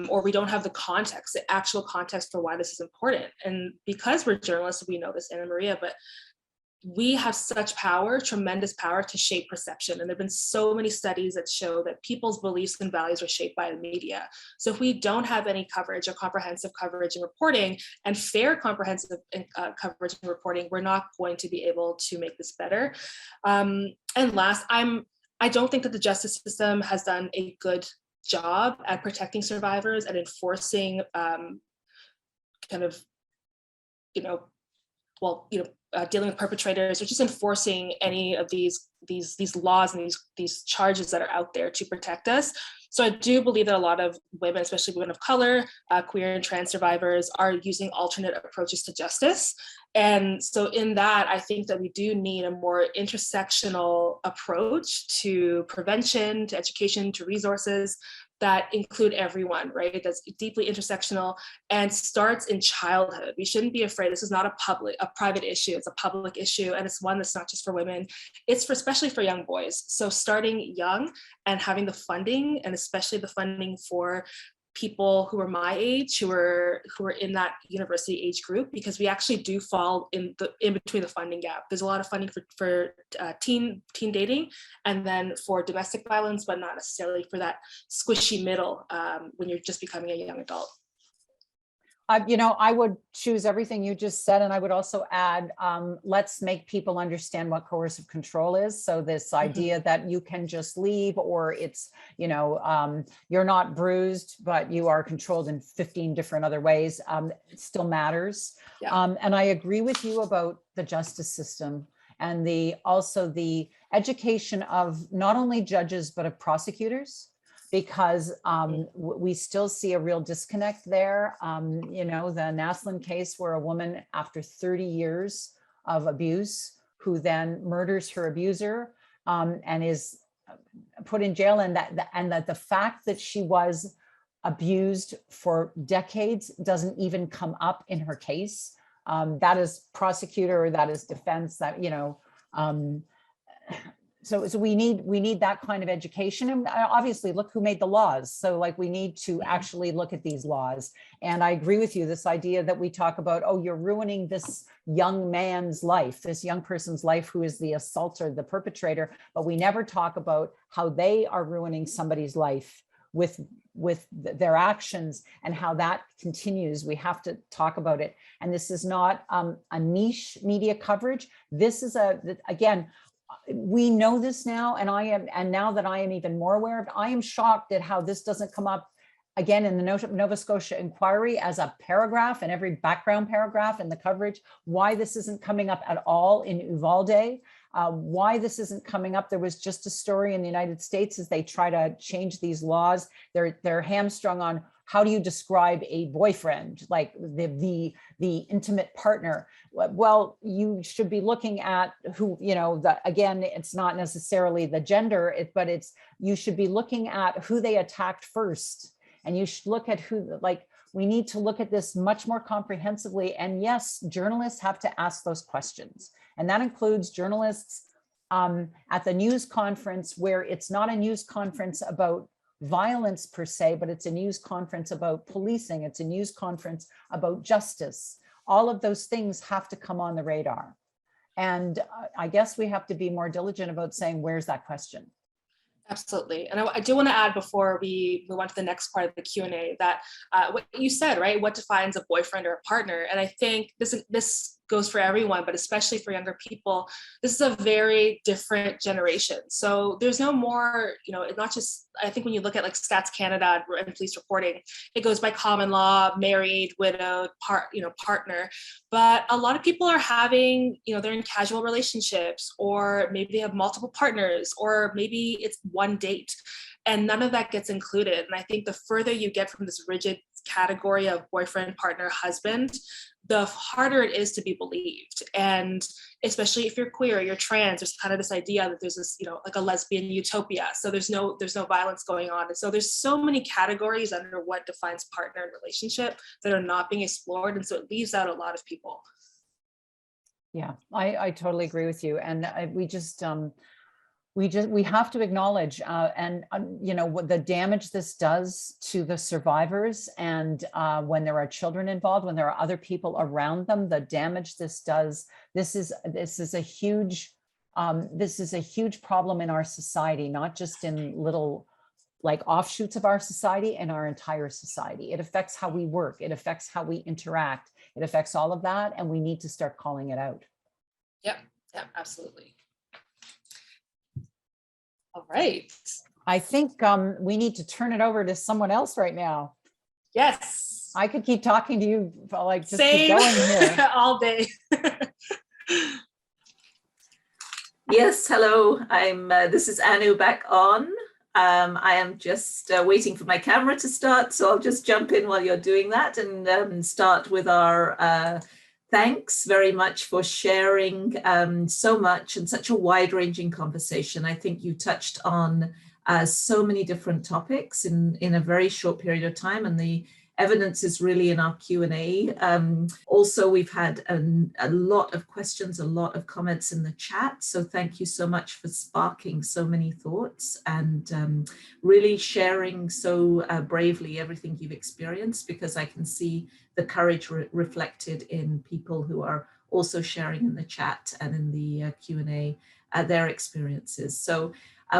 or we don't have the context, the actual context for why this is important? And because we're journalists, we know this, Anna Maria, but we have such power, tremendous power to shape perception. And there've been so many studies that show that people's beliefs and values are shaped by the media. So if we don't have any coverage or comprehensive coverage and reporting, and fair comprehensive coverage and reporting, we're not going to be able to make this better. And last, I don't think that the justice system has done a good job at protecting survivors and enforcing dealing with perpetrators, or just enforcing any of these laws and these charges that are out there to protect us. So I do believe that a lot of women, especially women of color, queer and trans survivors, are using alternate approaches to justice. And so in that, I think that we do need a more intersectional approach to prevention, to education, to resources that include everyone, right? That's deeply intersectional and starts in childhood. We shouldn't be afraid. This is not a private issue. It's a public issue, and it's one that's not just for women. It's especially for young boys. So starting young and having the funding, and especially the funding for people who are my age, who are in that university age group, because we actually do fall in between the funding gap. There's a lot of funding for teen dating, and then for domestic violence, but not necessarily for that squishy middle when you're just becoming a young adult. I would choose everything you just said. And I would also add, let's make people understand what coercive control is. So this idea that you can just leave, or it's, you're not bruised, but you are controlled in 15 different other ways, it still matters. Yeah. And I agree with you about the justice system, and also the education of not only judges, but of prosecutors, because we still see a real disconnect there. The Naslin case, where a woman, after 30 years of abuse, who then murders her abuser and is put in jail, and that the fact that she was abused for decades doesn't even come up in her case. That is prosecutor, or that is defense, that, So we need that kind of education. And obviously, look who made the laws. So we need to actually look at these laws. And I agree with you, this idea that we talk about, oh, you're ruining this young man's life, this young person's life who is the assaulter, the perpetrator, but we never talk about how they are ruining somebody's life with their actions, and how that continues. We have to talk about it. And this is not a niche media coverage. This is again, we know this now, and now that I am even more aware of it, I am shocked at how this doesn't come up again in the Nova Scotia inquiry as a paragraph, in every background paragraph in the coverage. Why this isn't coming up at all in Uvalde, why this isn't coming up. There was just a story in the United States as they try to change these laws. They're hamstrung on how do you describe a boyfriend, like the intimate partner. Well, you should be looking at who, again, it's not necessarily the gender, but you should be looking at who they attacked first. And you should look at we need to look at this much more comprehensively. And yes, journalists have to ask those questions. And that includes journalists at the news conference, where it's not a news conference about violence per se, but it's a news conference about policing. It's a news conference about justice. All of those things have to come on the radar. And I guess we have to be more diligent about saying, where's that question? Absolutely. And I do want to add, before we move on to the next part of the Q&A, that what you said, right? What defines a boyfriend or a partner? And I think this goes for everyone, but especially for younger people, this is a very different generation. So there's no more, not just, I think when you look at like Stats Canada and police reporting, it goes by common law, married, widowed, partner. But a lot of people are having, they're in casual relationships, or maybe they have multiple partners, or maybe it's one date. And none of that gets included. And I think the further you get from this rigid category of boyfriend, partner, husband, the harder it is to be believed. And especially if you're queer, you're trans, there's kind of this idea that there's this, like a lesbian utopia. So there's no violence going on. And so there's so many categories under what defines partner and relationship that are not being explored. And so it leaves out a lot of people. Yeah, I totally agree with you. And we have to acknowledge what the damage this does to the survivors, and when there are children involved, when there are other people around them, the damage this does. This is a huge problem in our society, not just in little like offshoots of our society, and our entire society. It affects how we work, it affects how we interact, it affects all of that, and we need to start calling it out. Yeah, absolutely. All right. I think we need to turn it over to someone else right now. Yes. I could keep talking to you, like just Same. keep going here. All day. Yes, hello. This is Anu back on. I am just waiting for my camera to start, so I'll just jump in while you're doing that and start with our thanks very much for sharing so much and such a wide-ranging conversation. I think you touched on so many different topics in a very short period of time, and the evidence is really in our Q&A. Also, we've had a lot of questions, a lot of comments in the chat. So thank you so much for sparking so many thoughts and really sharing so bravely everything you've experienced, because I can see the courage reflected in people who are also sharing in the chat and in the Q&A their experiences. So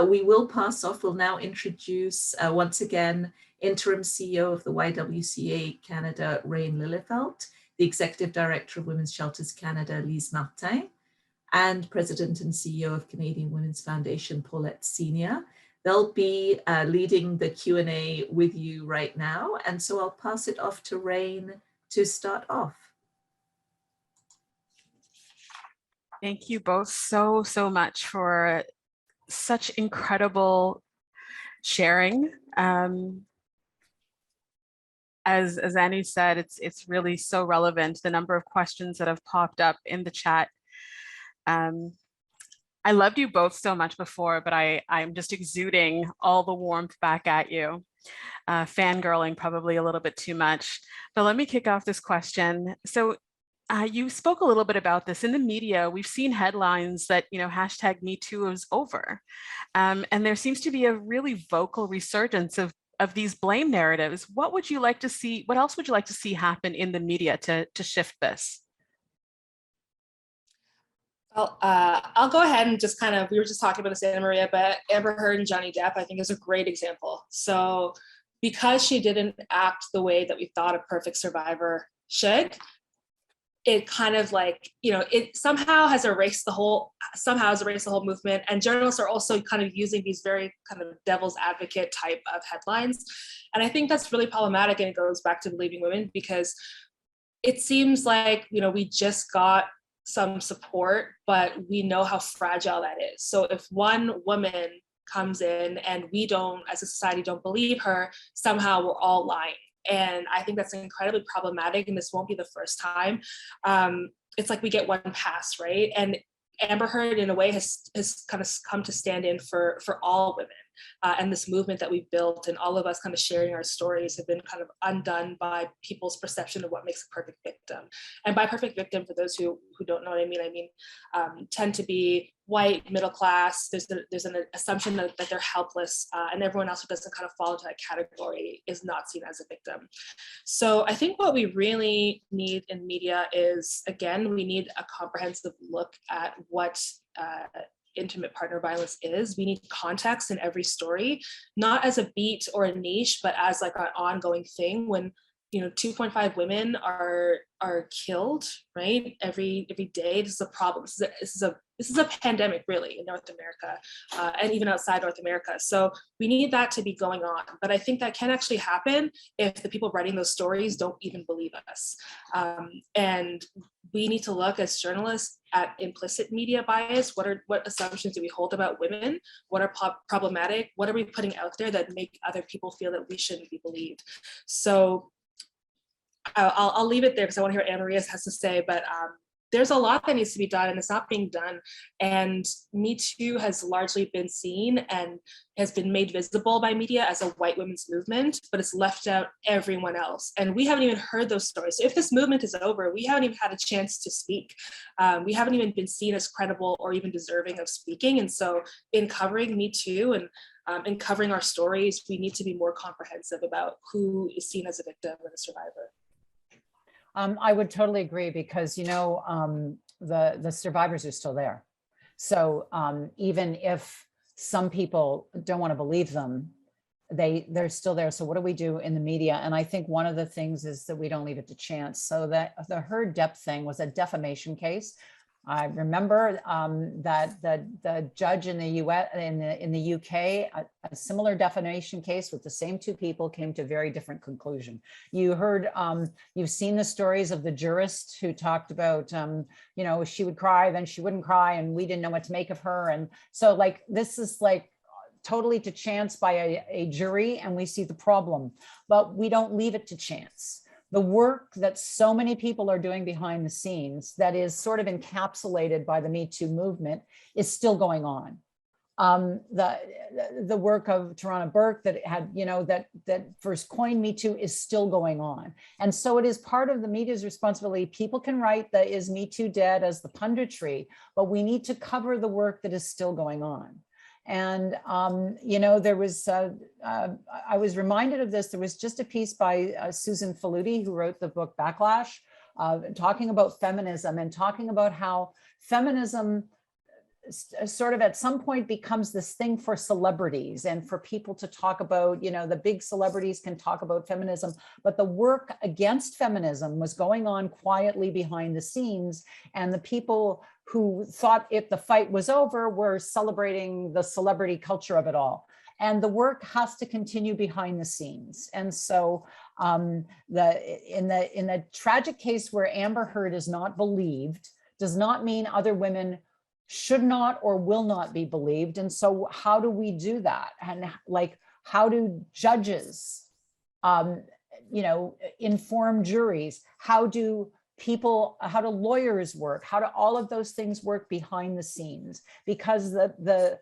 we will pass off. We'll now introduce once again Interim CEO of the YWCA Canada, Rain Lillefelt, the Executive Director of Women's Shelters Canada, Lise Martin, and President and CEO of Canadian Women's Foundation, Paulette Senior. They'll be leading the Q&A with you right now. And so I'll pass it off to Rain to start off. Thank you both so much for such incredible sharing. As Anu said, it's really so relevant, the number of questions that have popped up in the chat. I loved you both so much before, but I'm just exuding all the warmth back at you. Fangirling probably a little bit too much, but let me kick off this question. So you spoke a little bit about this in the media. We've seen headlines that, hashtag #MeToo is over. And there seems to be a really vocal resurgence of these blame narratives. What would you like to see? What else would you like to see happen in the media to shift this? Well, I'll go ahead and just we were just talking about this, Anna Maria, but Amber Heard and Johnny Depp, I think, is a great example. So because she didn't act the way that we thought a perfect survivor should, it kind of it somehow has erased the whole movement. And journalists are also kind of using these very kind of devil's advocate type of headlines. And I think that's really problematic. And it goes back to believing women, because it seems like, we just got some support, but we know how fragile that is. So if one woman comes in and we don't, as a society, don't believe her, somehow we're all lying. And I think that's incredibly problematic, and this won't be the first time. It's like we get one pass, right? And Amber Heard, in a way, has kind of come to stand in for all women. And this movement that we've built, and all of us kind of sharing our stories, have been kind of undone by people's perception of what makes a perfect victim. And by perfect victim, for those who don't know what I mean tend to be white, middle class. There's an assumption that they're helpless, and everyone else who doesn't kind of fall into that category is not seen as a victim. So I think what we really need in media is, again, we need a comprehensive look at what intimate partner violence is. We need context in every story, not as a beat or a niche, but as like an ongoing thing. When 2.5 women are killed, right? Every day. This is a problem. This is a pandemic, really, in North America, and even outside North America. So we need that to be going on. But I think that can actually happen if the people writing those stories don't even believe us. And we need to look as journalists at implicit media bias. What assumptions do we hold about women? What are problematic? What are we putting out there that make other people feel that we shouldn't be believed? So I'll leave it there because I want to hear what Anna Maria has to say, but there's a lot that needs to be done and it's not being done. And Me Too has largely been seen and has been made visible by media as a white women's movement, but it's left out everyone else. And we haven't even heard those stories. So if this movement is over, we haven't even had a chance to speak. We haven't even been seen as credible or even deserving of speaking. And so in covering Me Too and in covering our stories, we need to be more comprehensive about who is seen as a victim and a survivor. I would totally agree because, the survivors are still there. So even if some people don't want to believe them, they're still there. So what do we do in the media? And I think one of the things is that we don't leave it to chance. So that the Heard Depp thing was a defamation case. I remember that the judge in the US, in the UK, a similar defamation case with the same two people came to a very different conclusion. You heard, you've seen the stories of the jurist who talked about, she would cry, then she wouldn't cry, and we didn't know what to make of her. And so this is totally to chance by a jury, and we see the problem, but we don't leave it to chance. The work that so many people are doing behind the scenes that is sort of encapsulated by the Me Too movement is still going on. The work of Tarana Burke that had, that first coined Me Too is still going on. And so it is part of the media's responsibility. People can write the "Is Me Too dead?" as the punditry, but we need to cover the work that is still going on. And, there was, I was reminded of this. There was just a piece by Susan Faludi, who wrote the book Backlash, talking about feminism and talking about how feminism sort of at some point becomes this thing for celebrities and for people to talk about, the big celebrities can talk about feminism, but the work against feminism was going on quietly behind the scenes. And the people who thought if the fight was over were celebrating the celebrity culture of it all. And the work has to continue behind the scenes. And so in the tragic case where Amber Heard is not believed, does not mean other women should not or will not be believed. And so how do we do that? And how do judges, inform juries? How do lawyers work? How do all of those things work behind the scenes? Because the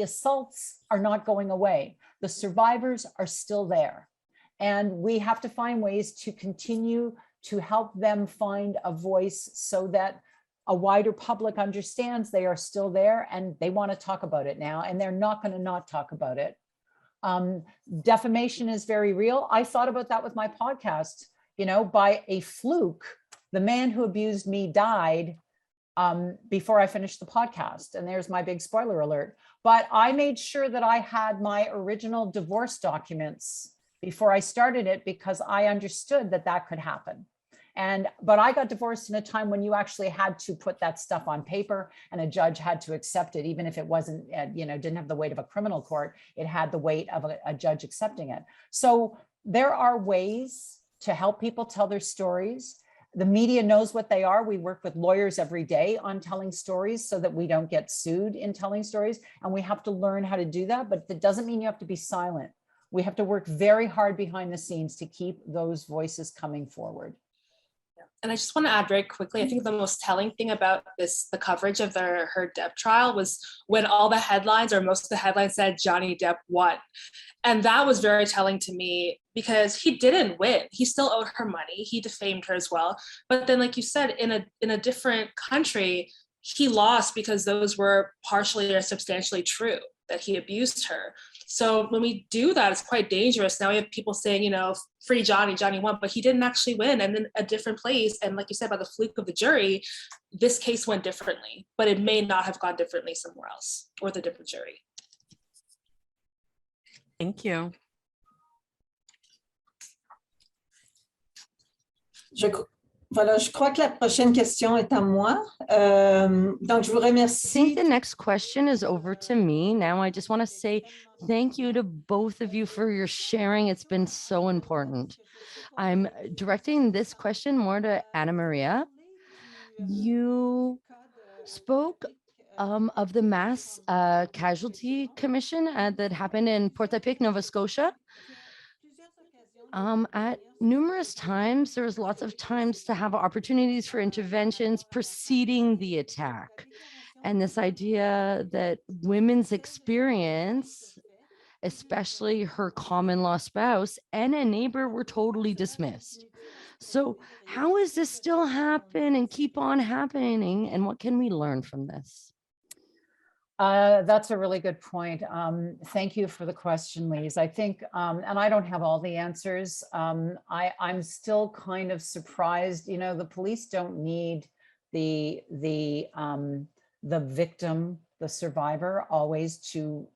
assaults are not going away. The survivors are still there. And we have to find ways to continue to help them find a voice so that a wider public understands they are still there and they want to talk about it now, and they're not going to not talk about it. Defamation is very real. I thought about that with my podcast. By a fluke, the man who abused me died before I finished the podcast. And there's my big spoiler alert. But I made sure that I had my original divorce documents before I started it because I understood that could happen. But I got divorced in a time when you actually had to put that stuff on paper and a judge had to accept it, even if it wasn't, didn't have the weight of a criminal court, it had the weight of a judge accepting it. So there are ways to help people tell their stories. The media knows what they are. We work with lawyers every day on telling stories so that we don't get sued in telling stories. And we have to learn how to do that, but that doesn't mean you have to be silent. We have to work very hard behind the scenes to keep those voices coming forward. And I just want to add very quickly, I think the most telling thing about the coverage of the Heard Depp trial was when all the headlines, or most of the headlines, said Johnny Depp won. And that was very telling to me because he didn't win. He still owed her money. He defamed her as well. But then, like you said, in a different country, he lost because those were partially or substantially true, that he abused her. So when we do that, it's quite dangerous. Now we have people saying, free Johnny, Johnny won, but he didn't actually win. And then a different place, and like you said, by the fluke of the jury, this case went differently, but it may not have gone differently somewhere else or with a different jury. Thank you. Voilà, je crois que la prochaine question est à moi. Donc, je vous I remercie. think the next question is over to me. Now, I just want to say thank you to both of you for your sharing. It's been so important. I'm directing this question more to Anna Maria. You spoke of the mass casualty commission that happened in Portapique, Nova Scotia. At numerous times, there was lots of times to have opportunities for interventions preceding the attack. And this idea that women's experience, especially her common law spouse and a neighbor, were totally dismissed. So how is this still happen and keep on happening? And what can we learn from this? That's a really good point. Thank you for the question, Lise. I think, and I don't have all the answers. I'm still kind of surprised. You know, the police don't need the victim, the survivor, always to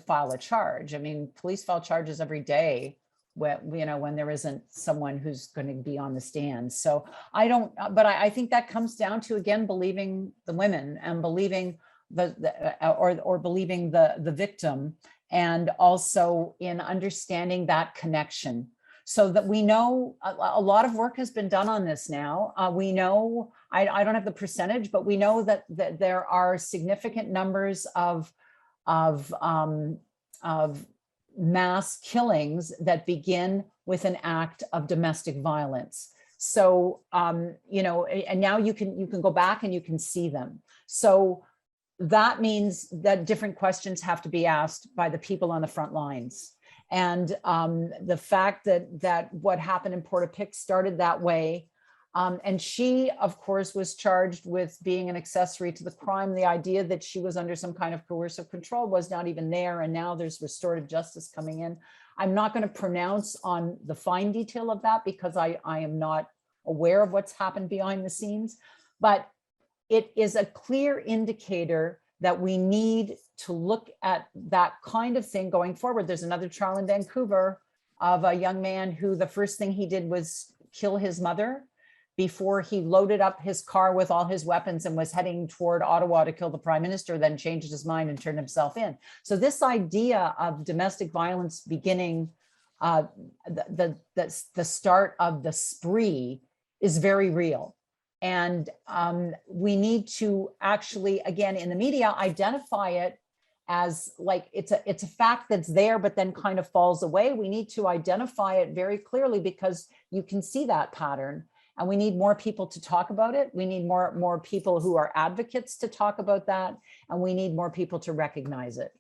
file a charge. I mean, police file charges every day when there isn't someone who's going to be on the stand. So but I think that comes down to, again, believing the women and believing or believing the victim, and also in understanding that connection, so that we know a lot of work has been done on this now. We know, I don't have the percentage, but we know that there are significant numbers of mass killings that begin with an act of domestic violence. So, you know, and now you can go back and you can see them. So that means that different questions have to be asked by the people on the front lines. And the fact that what happened in Portapique started that way. And she, of course, was charged with being an accessory to the crime. The idea that she was under some kind of coercive control was not even there. And now there's restorative justice coming in. I'm not going to pronounce on the fine detail of that because I am not aware of what's happened behind the scenes. But it is a clear indicator that we need to look at that kind of thing going forward. There's another trial in Vancouver of a young man who the first thing he did was kill his mother before he loaded up his car with all his weapons and was heading toward Ottawa to kill the prime minister, then changed his mind and turned himself in. So this idea of domestic violence beginning, the start of the spree is very real. And we need to actually, again, in the media, identify it as like it's a fact that's there, but then kind of falls away. We need to identify it very clearly because you can see that pattern. And we need more people to talk about it. We need more people who are advocates to talk about that. And we need more people to recognize it.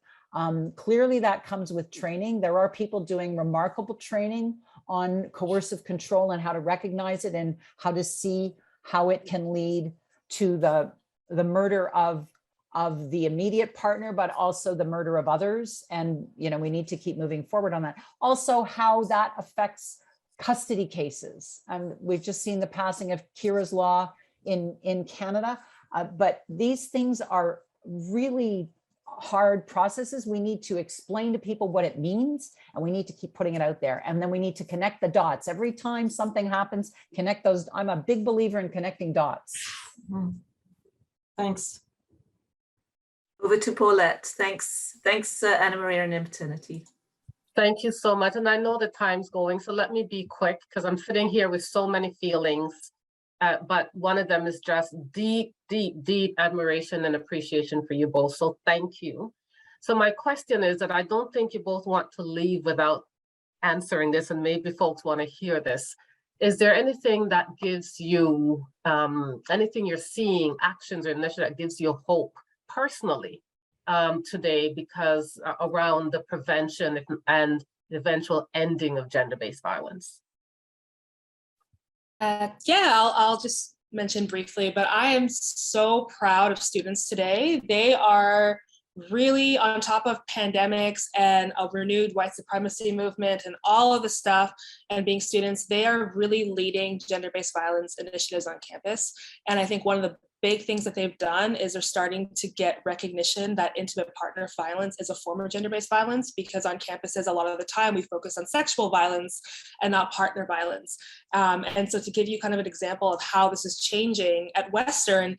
Clearly that comes with training. There are people doing remarkable training on coercive control and how to recognize it and how to see how it can lead to the murder of the immediate partner, but also the murder of others. And, you know, we need to keep moving forward on that. Also, how that affects custody cases. We've just seen the passing of Kira's law in Canada, but these things are really hard processes. We need to explain to people what it means, and we need to keep putting it out there. And then we need to connect the dots. Every time something happens, connect those. I'm a big believer in connecting dots. Thanks. Over to Paulette. Thanks, Anna Maria and Impunity. Thank you so much. And I know the time's going, so let me be quick because I'm sitting here with so many feelings. But one of them is just deep, deep, deep admiration and appreciation for you both. So thank you. So my question is that I don't think you both want to leave without answering this, and maybe folks want to hear this. Is there anything that gives you, anything you're seeing, actions or initiative that gives you hope personally today, because around the prevention and the eventual ending of gender-based violence? Yeah, I'll just mention briefly, but I am so proud of students today. They are really on top of pandemics and a renewed white supremacy movement and all of the stuff, and being students, they are really leading gender-based violence initiatives on campus. And I think one of the big things that they've done is they're starting to get recognition that intimate partner violence is a form of gender-based violence, because on campuses, a lot of the time we focus on sexual violence and not partner violence. And so to give you kind of an example of how this is changing at Western,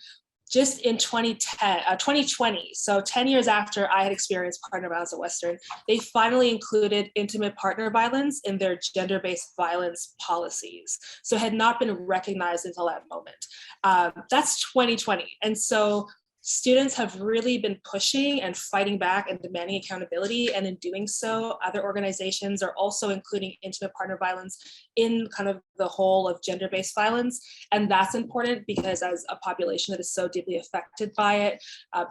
just in 2020, so 10 years after I had experienced partner violence at Western, they finally included intimate partner violence in their gender-based violence policies. So it had not been recognized until that moment. That's 2020. And so students have really been pushing and fighting back and demanding accountability. And in doing so, other organizations are also including intimate partner violence in kind of the whole of gender-based violence. And that's important because as a population that is so deeply affected by it,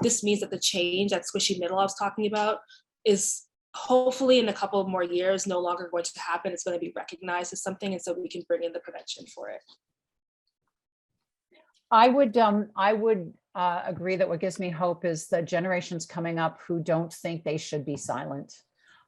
this means that the change, that squishy middle I was talking about, is hopefully in a couple of more years no longer going to happen. It's going to be recognized as something, and so we can bring in the prevention for it. I would agree that what gives me hope is the generations coming up who don't think they should be silent,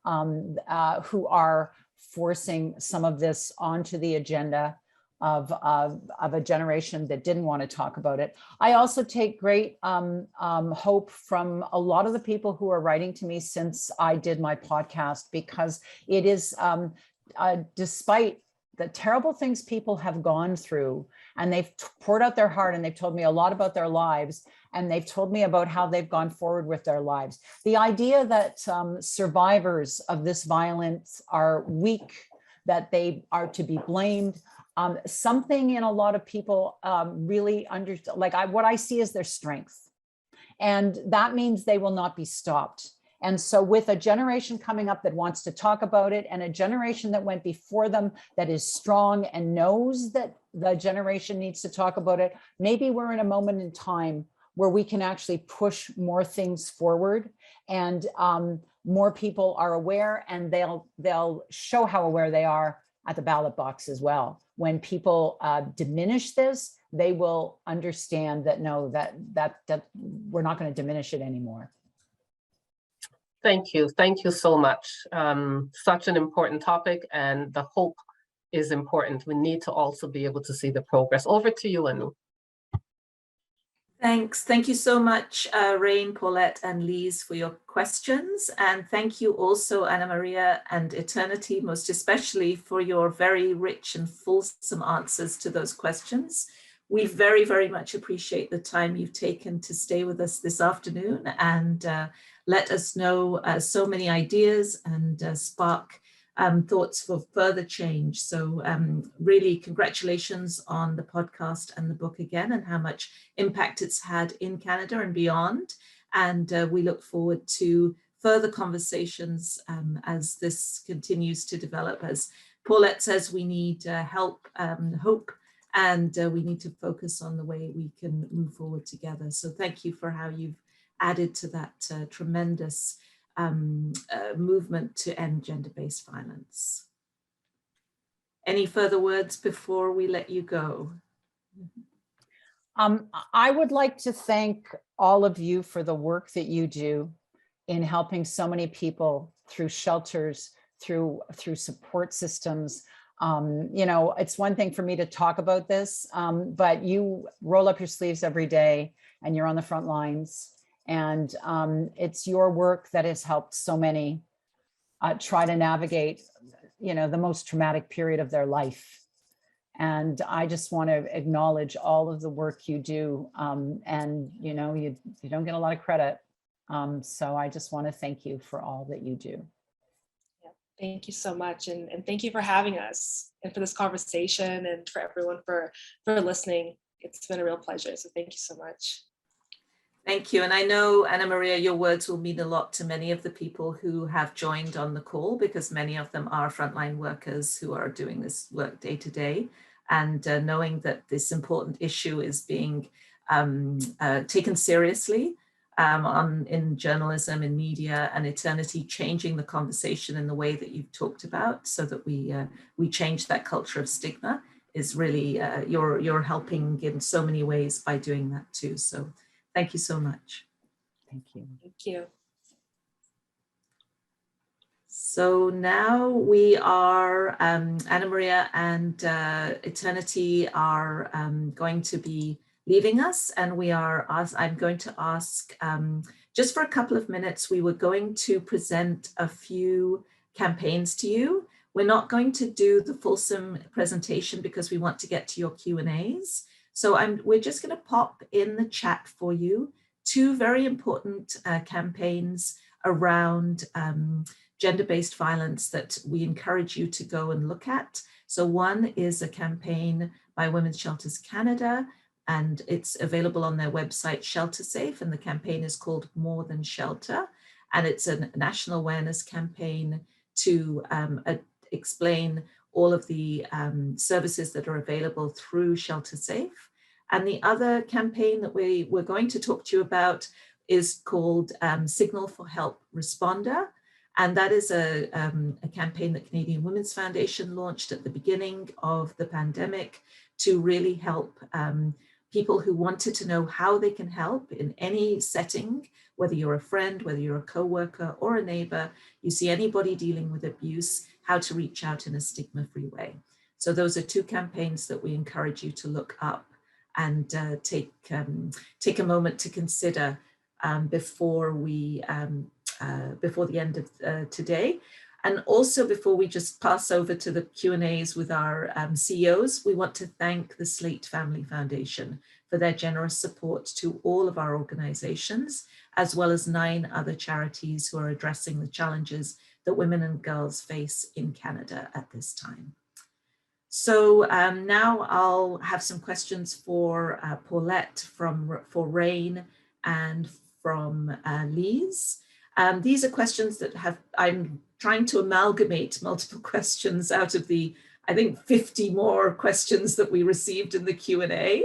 who are forcing some of this onto the agenda of a generation that didn't want to talk about it. I also take great hope from a lot of the people who are writing to me since I did my podcast, because it is, despite the terrible things people have gone through, and they've poured out their heart, and they've told me a lot about their lives, and they've told me about how they've gone forward with their lives. The idea that survivors of this violence are weak, that they are to be blamed, something in a lot of people really what I see is their strength. And that means they will not be stopped. And so with a generation coming up that wants to talk about it, and a generation that went before them that is strong and knows that the generation needs to talk about it, maybe we're in a moment in time where we can actually push more things forward, and more people are aware, and they'll show how aware they are at the ballot box as well. When people diminish this, they will understand that no, that we're not going to diminish it anymore. Thank you. Thank you so much. Such an important topic, and the hope is important. We need to also be able to see the progress. Over to you, Anu. Thanks. Thank you so much, Rain, Paulette, and Lise, for your questions. And thank you also, Anna Maria and Eternity, most especially for your very rich and fulsome answers to those questions. We very, very much appreciate the time you've taken to stay with us this afternoon and let us know so many ideas and spark thoughts for further change. So really congratulations on the podcast and the book again, and how much impact it's had in Canada and beyond. And we look forward to further conversations as this continues to develop. As Paulette says, we need help, hope, and we need to focus on the way we can move forward together. So thank you for how you've added to that tremendous movement to end gender-based violence. Any further words before we let you go? I would like to thank all of you for the work that you do in helping so many people through shelters, through support systems. You know, it's one thing for me to talk about this, but you roll up your sleeves every day and you're on the front lines. And it's your work that has helped so many try to navigate, you know, the most traumatic period of their life. And I just want to acknowledge all of the work you do. And, you know, you don't get a lot of credit. So I just want to thank you for all that you do. Yeah, thank you so much. And thank you for having us and for this conversation, and for everyone for listening. It's been a real pleasure. So thank you so much. Thank you. And I know, Anna Maria, your words will mean a lot to many of the people who have joined on the call, because many of them are frontline workers who are doing this work day to day. And knowing that this important issue is being taken seriously in journalism, in media, and Eternity changing the conversation in the way that you've talked about, so that we change that culture of stigma, is really, you're helping in so many ways by doing that too. So thank you so much. Thank you. Thank you. So now we are, Anna Maria and Eternity are going to be leaving us, and I'm going to ask, just for a couple of minutes, we were going to present a few campaigns to you. We're not going to do the fulsome presentation because we want to get to your Q&As. So we're just going to pop in the chat for you two very important campaigns around gender-based violence that we encourage you to go and look at. So one is a campaign by Women's Shelters Canada, and it's available on their website, Shelter Safe, and the campaign is called More Than Shelter. And it's a national awareness campaign to explain all of the services that are available through Shelter Safe. And the other campaign that we're going to talk to you about is called Signal for Help Responder. And that is a campaign that Canadian Women's Foundation launched at the beginning of the pandemic to really help people who wanted to know how they can help in any setting, whether you're a friend, whether you're a coworker or a neighbor, you see anybody dealing with abuse, how to reach out in a stigma-free way. So those are two campaigns that we encourage you to look up and take a moment to consider before the end of today. And also, before we just pass over to the Q&As with our CEOs, we want to thank the Slate Family Foundation for their generous support to all of our organizations, as well as 9 other charities who are addressing the challenges that women and girls face in Canada at this time. So now I'll have some questions for Paulette for Rain and from Lise. These are questions that I'm trying to amalgamate multiple questions out of the, I think, 50 more questions that we received in the Q&A.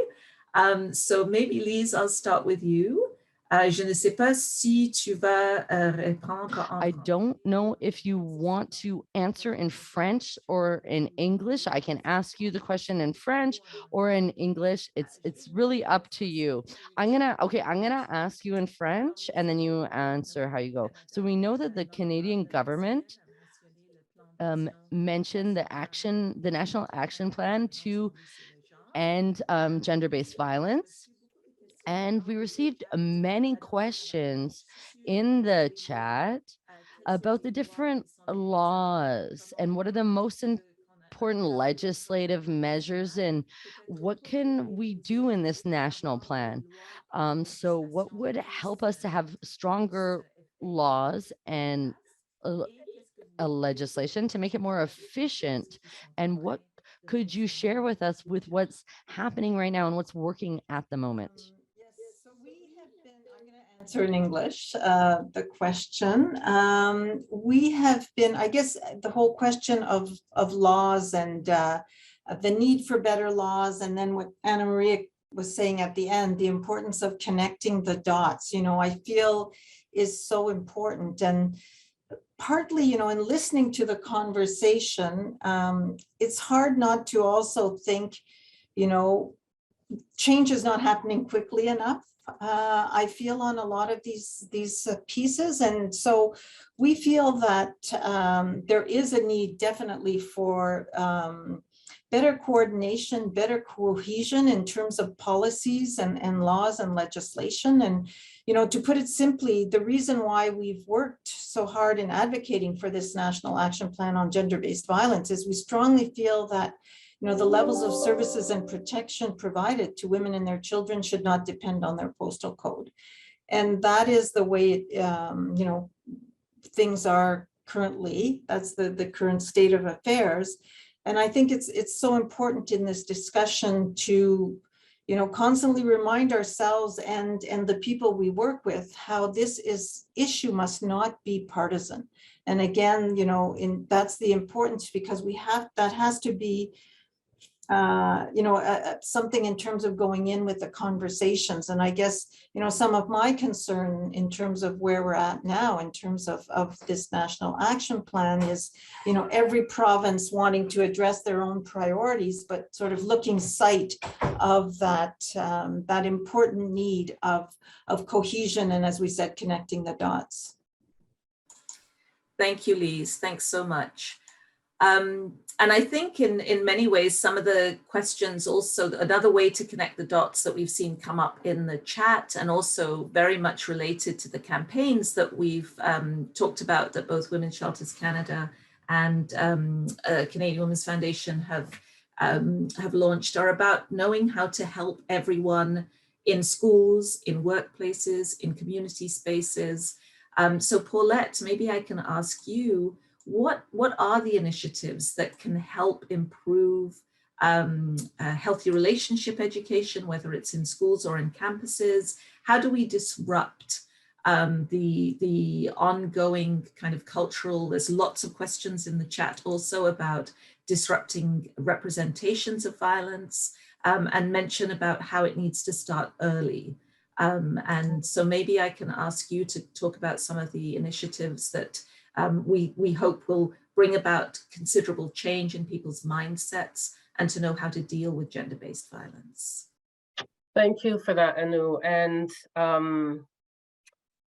So maybe Lise, I'll start with you. Je ne sais pas si tu vas répondre en... I don't know if you want to answer in French or in English. I can ask you the question in French or in English. It's really up to you. I'm gonna ask you in French and then you answer how you go. So we know that the Canadian government mentioned the National Action Plan to end gender-based violence. And we received many questions in the chat about the different laws and what are the most important legislative measures and what can we do in this national plan. So what would help us to have stronger laws and a legislation to make it more efficient, and what could you share with us with what's happening right now and what's working at the moment? Yes, so we have been, I'm going to answer in English, the question. We have been, I guess, the whole question of laws and the need for better laws, and then what Anna Maria was saying at the end, the importance of connecting the dots, I feel is so important. And partly, in listening to the conversation, it's hard not to also think, change is not happening quickly enough. I feel on a lot of these pieces. And so we feel that there is a need definitely for better coordination, better cohesion in terms of policies and laws and legislation. And, to put it simply, the reason why we've worked so hard in advocating for this National Action Plan on gender-based violence is we strongly feel that the levels of services and protection provided to women and their children should not depend on their postal code. And that is the way, things are currently. That's the current state of affairs. And I think it's so important in this discussion to, constantly remind ourselves and the people we work with how this issue must not be partisan. And again, that's the importance, because that has to be something in terms of going in with the conversations. And I guess, some of my concern in terms of where we're at now, in terms of this National Action Plan is, every province wanting to address their own priorities, but sort of looking sight of that important need of cohesion. And as we said, connecting the dots. Thank you, Lise. Thanks so much. And I think in many ways, some of the questions also, another way to connect the dots that we've seen come up in the chat, and also very much related to the campaigns that we've talked about, that both Women's Shelters Canada and Canadian Women's Foundation have launched, are about knowing how to help everyone in schools, in workplaces, in community spaces. So Paulette, maybe I can ask you, what are the initiatives that can help improve healthy relationship education, whether it's in schools or in campuses? How do we disrupt the ongoing kind of cultural, there's lots of questions in the chat also about disrupting representations of violence, and mention about how it needs to start early. And so maybe I can ask you to talk about some of the initiatives that we hope will bring about considerable change in people's mindsets and to know how to deal with gender-based violence. Thank you for that, Anu. And,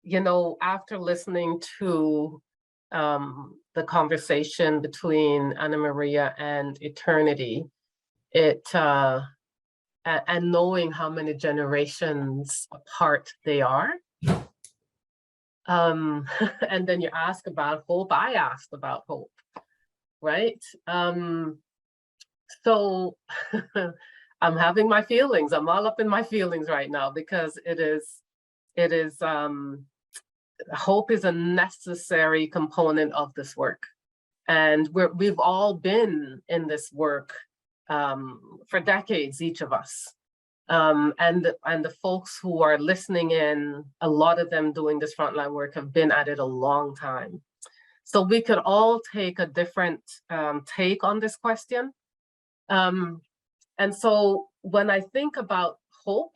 you know, after listening to the conversation between Anna Maria and Eternity, and knowing how many generations apart they are, and then you ask about hope, I asked about hope, right? So I'm having my feelings, I'm all up in my feelings right now, because hope is a necessary component of this work. And we've all been in this work for decades, each of us. And the folks who are listening in, a lot of them doing this frontline work have been at it a long time. So we could all take a different take on this question. And so when I think about hope,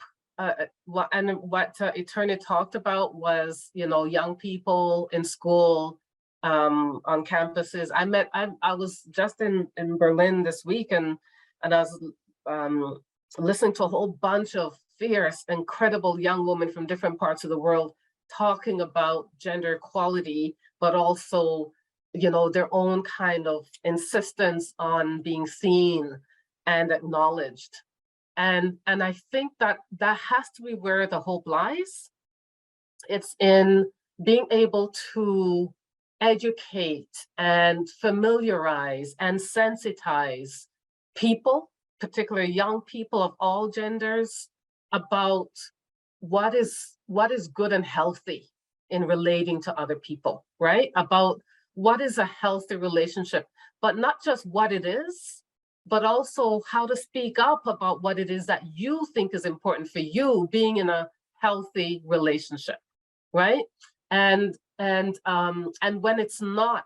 what Eternity talked about was, you know, young people in school, on campuses. I was just in Berlin this week, and I was listening to a whole bunch of fierce, incredible young women from different parts of the world talking about gender equality, but also, you know, their own kind of insistence on being seen and acknowledged. And I think that has to be where the hope lies. It's in being able to educate and familiarize and sensitize people, particularly young people of all genders, about what is good and healthy in relating to other people, right? About what is a healthy relationship, but not just what it is, but also how to speak up about what it is that you think is important for you being in a healthy relationship, right? And when it's not,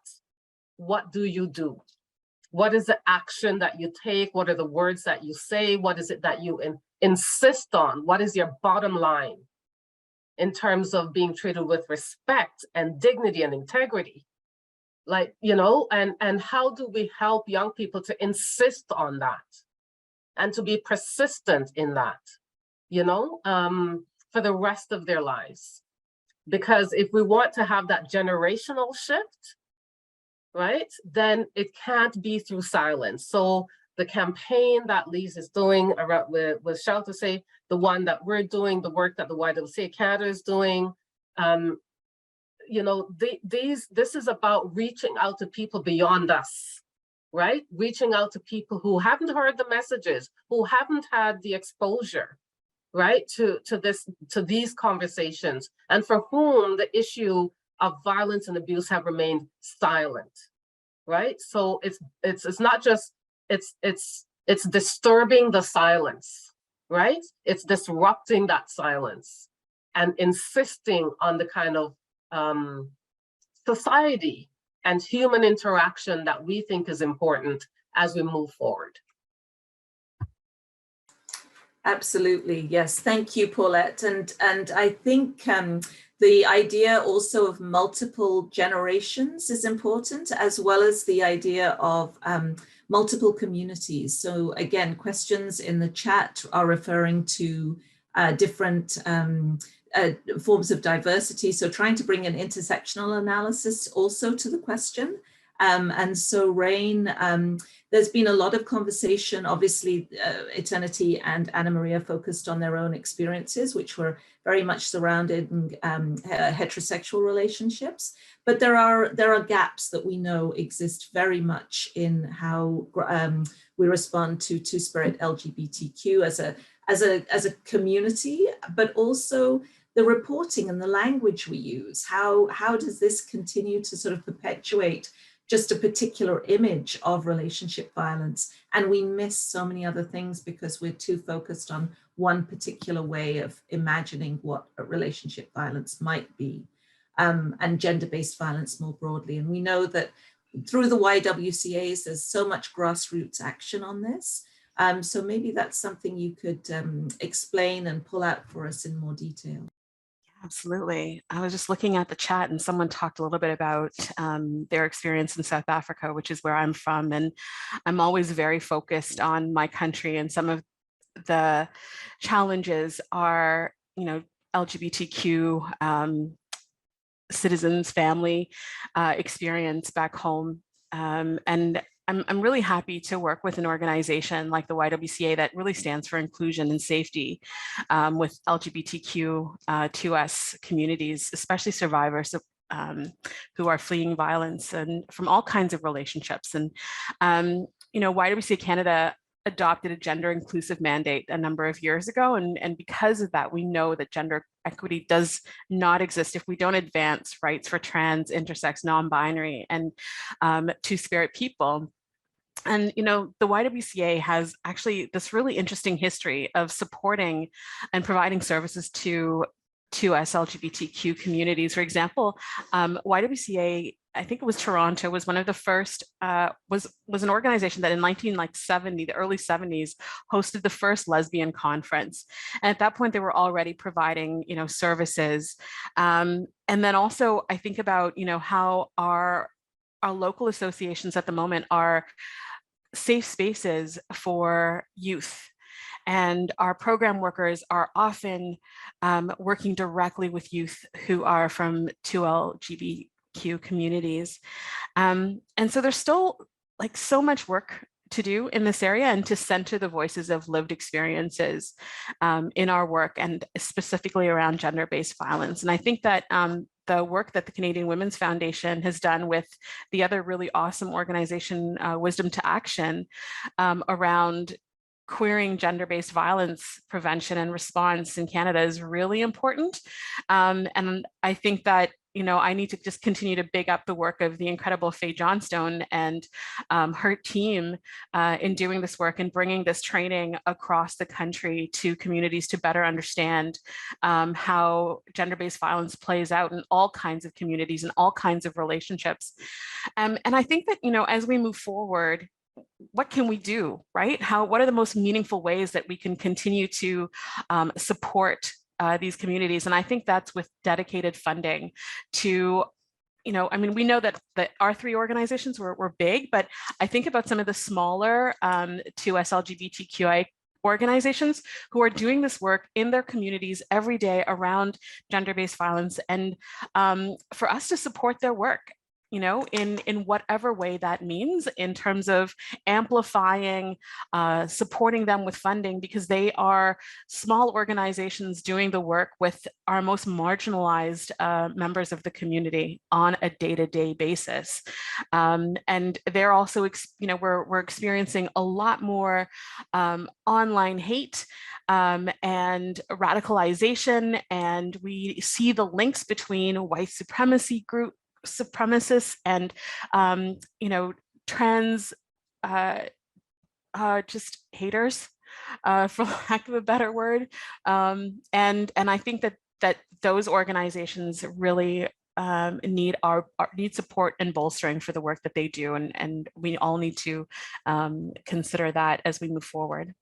what do you do? What is the action that you take? What are the words that you say? What is it that you insist on? What is your bottom line in terms of being treated with respect and dignity and integrity? Like, you know, and how do we help young people to insist on that and to be persistent in that, you know, for the rest of their lives? Because if we want to have that generational shift, right, then it can't be through silence. So the campaign that Lise is doing around with Shelter Say, the one that we're doing, the work that the YWCA Canada is doing, you know, this is about reaching out to people beyond us, right? Reaching out to people who haven't heard the messages, who haven't had the exposure, right, to these conversations, and for whom the issue of violence and abuse have remained silent, right? So it's not just, it's disturbing the silence, right? It's disrupting that silence and insisting on the kind of society and human interaction that we think is important as we move forward. Absolutely, yes. Thank you, Paulette. And I think the idea also of multiple generations is important, as well as the idea of multiple communities. So again, questions in the chat are referring to different forms of diversity. So trying to bring an intersectional analysis also to the question. And so Rain, there's been a lot of conversation. Obviously, Eternity and Anna Maria focused on their own experiences, which were very much surrounded in heterosexual relationships. But there are gaps that we know exist very much in how we respond to Two-Spirit LGBTQ as a community, but also the reporting and the language we use. How does this continue to sort of perpetuate just a particular image of relationship violence? And we miss so many other things because we're too focused on one particular way of imagining what a relationship violence might be, and gender-based violence more broadly. And we know that through the YWCAs, there's so much grassroots action on this. So maybe that's something you could explain and pull out for us in more detail. Absolutely. I was just looking at the chat and someone talked a little bit about their experience in South Africa, which is where I'm from. And I'm always very focused on my country, and some of the challenges are, LGBTQ citizens, family experience back home. And I'm really happy to work with an organization like the YWCA that really stands for inclusion and safety with LGBTQ2S communities, especially survivors who are fleeing violence and from all kinds of relationships. And, YWCA Canada adopted a gender inclusive mandate a number of years ago. And because of that, we know that gender equity does not exist if we don't advance rights for trans, intersex, non-binary, and two-spirit people. And, the YWCA has actually this really interesting history of supporting and providing services to us LGBTQ communities. For example, YWCA, I think it was Toronto, was one of the first, was an organization that in the early 70s, hosted the first lesbian conference. And at that point, they were already providing, services. And then also I think about, how our local associations at the moment are safe spaces for youth. And our program workers are often working directly with youth who are from 2LGBTQ communities. And so there's still so much work to do in this area, and to center the voices of lived experiences in our work, and specifically around gender-based violence. And I think that the work that the Canadian Women's Foundation has done with the other really awesome organization, Wisdom to Action, around queering gender-based violence prevention and response in Canada is really important. And I think that, I need to just continue to big up the work of the incredible Faye Johnstone and her team in doing this work and bringing this training across the country to communities to better understand how gender-based violence plays out in all kinds of communities and all kinds of relationships. And I think that, as we move forward, what can we do, right? What are the most meaningful ways that we can continue to support these communities? And I think that's with dedicated funding to, we know that our three organizations were big, but I think about some of the smaller 2S LGBTQI organizations who are doing this work in their communities every day around gender-based violence, and for us to support their work, in whatever way that means, in terms of amplifying, supporting them with funding, because they are small organizations doing the work with our most marginalized members of the community on a day-to-day basis. And they're also, we're experiencing a lot more online hate and radicalization, and we see the links between white supremacists and trans just haters, for lack of a better word, and I think that those organizations really need support and bolstering for the work that they do, and we all need to consider that as we move forward.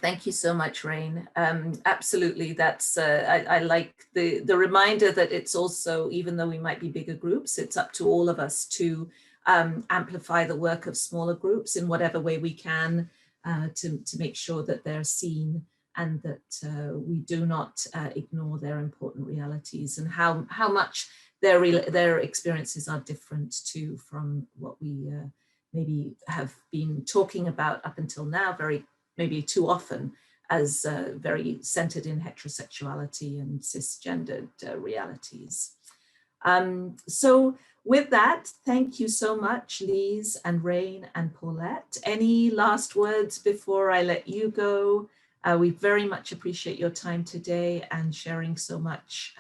Thank you so much, Rain. Absolutely, that's I like the reminder that it's also, even though we might be bigger groups, it's up to all of us to amplify the work of smaller groups in whatever way we can, to make sure that they're seen, and that we do not ignore their important realities, and how much their experiences are different too from what we maybe have been talking about up until now, maybe too often, as very centered in heterosexuality and cisgendered realities. So with that, thank you so much, Lise and Rain and Paulette. Any last words before I let you go? We very much appreciate your time today and sharing so much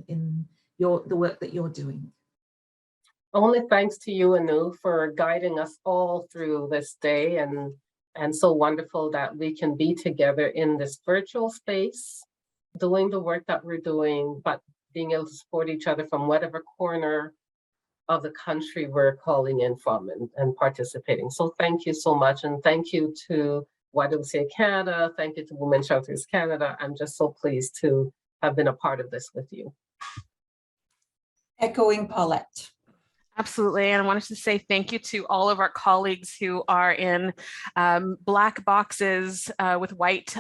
in the work that you're doing. Only thanks to you, Anu, for guiding us all through this day, and so wonderful that we can be together in this virtual space, doing the work that we're doing, but being able to support each other from whatever corner of the country we're calling in from and participating. So thank you so much. And thank you to YWCA Canada. Thank you to Women's Shelters Canada. I'm just so pleased to have been a part of this with you. Echoing Paulette. Absolutely. And I wanted to say thank you to all of our colleagues who are in black boxes with white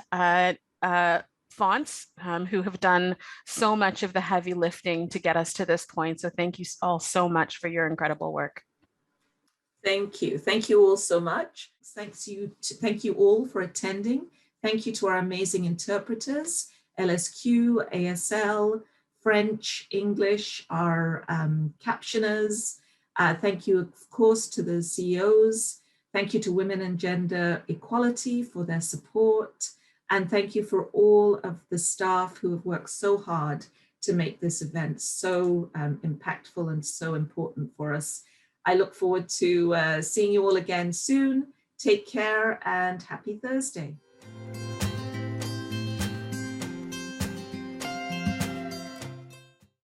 fonts, who have done so much of the heavy lifting to get us to this point. So thank you all so much for your incredible work. Thank you. Thank you all so much. Thank you all for attending. Thank you to our amazing interpreters, LSQ, ASL, French, English, our captioners. Thank you, of course, to the CEOs. Thank you to Women and Gender Equality for their support. And thank you for all of the staff who have worked so hard to make this event so impactful and so important for us. I look forward to seeing you all again soon. Take care and happy Thursday.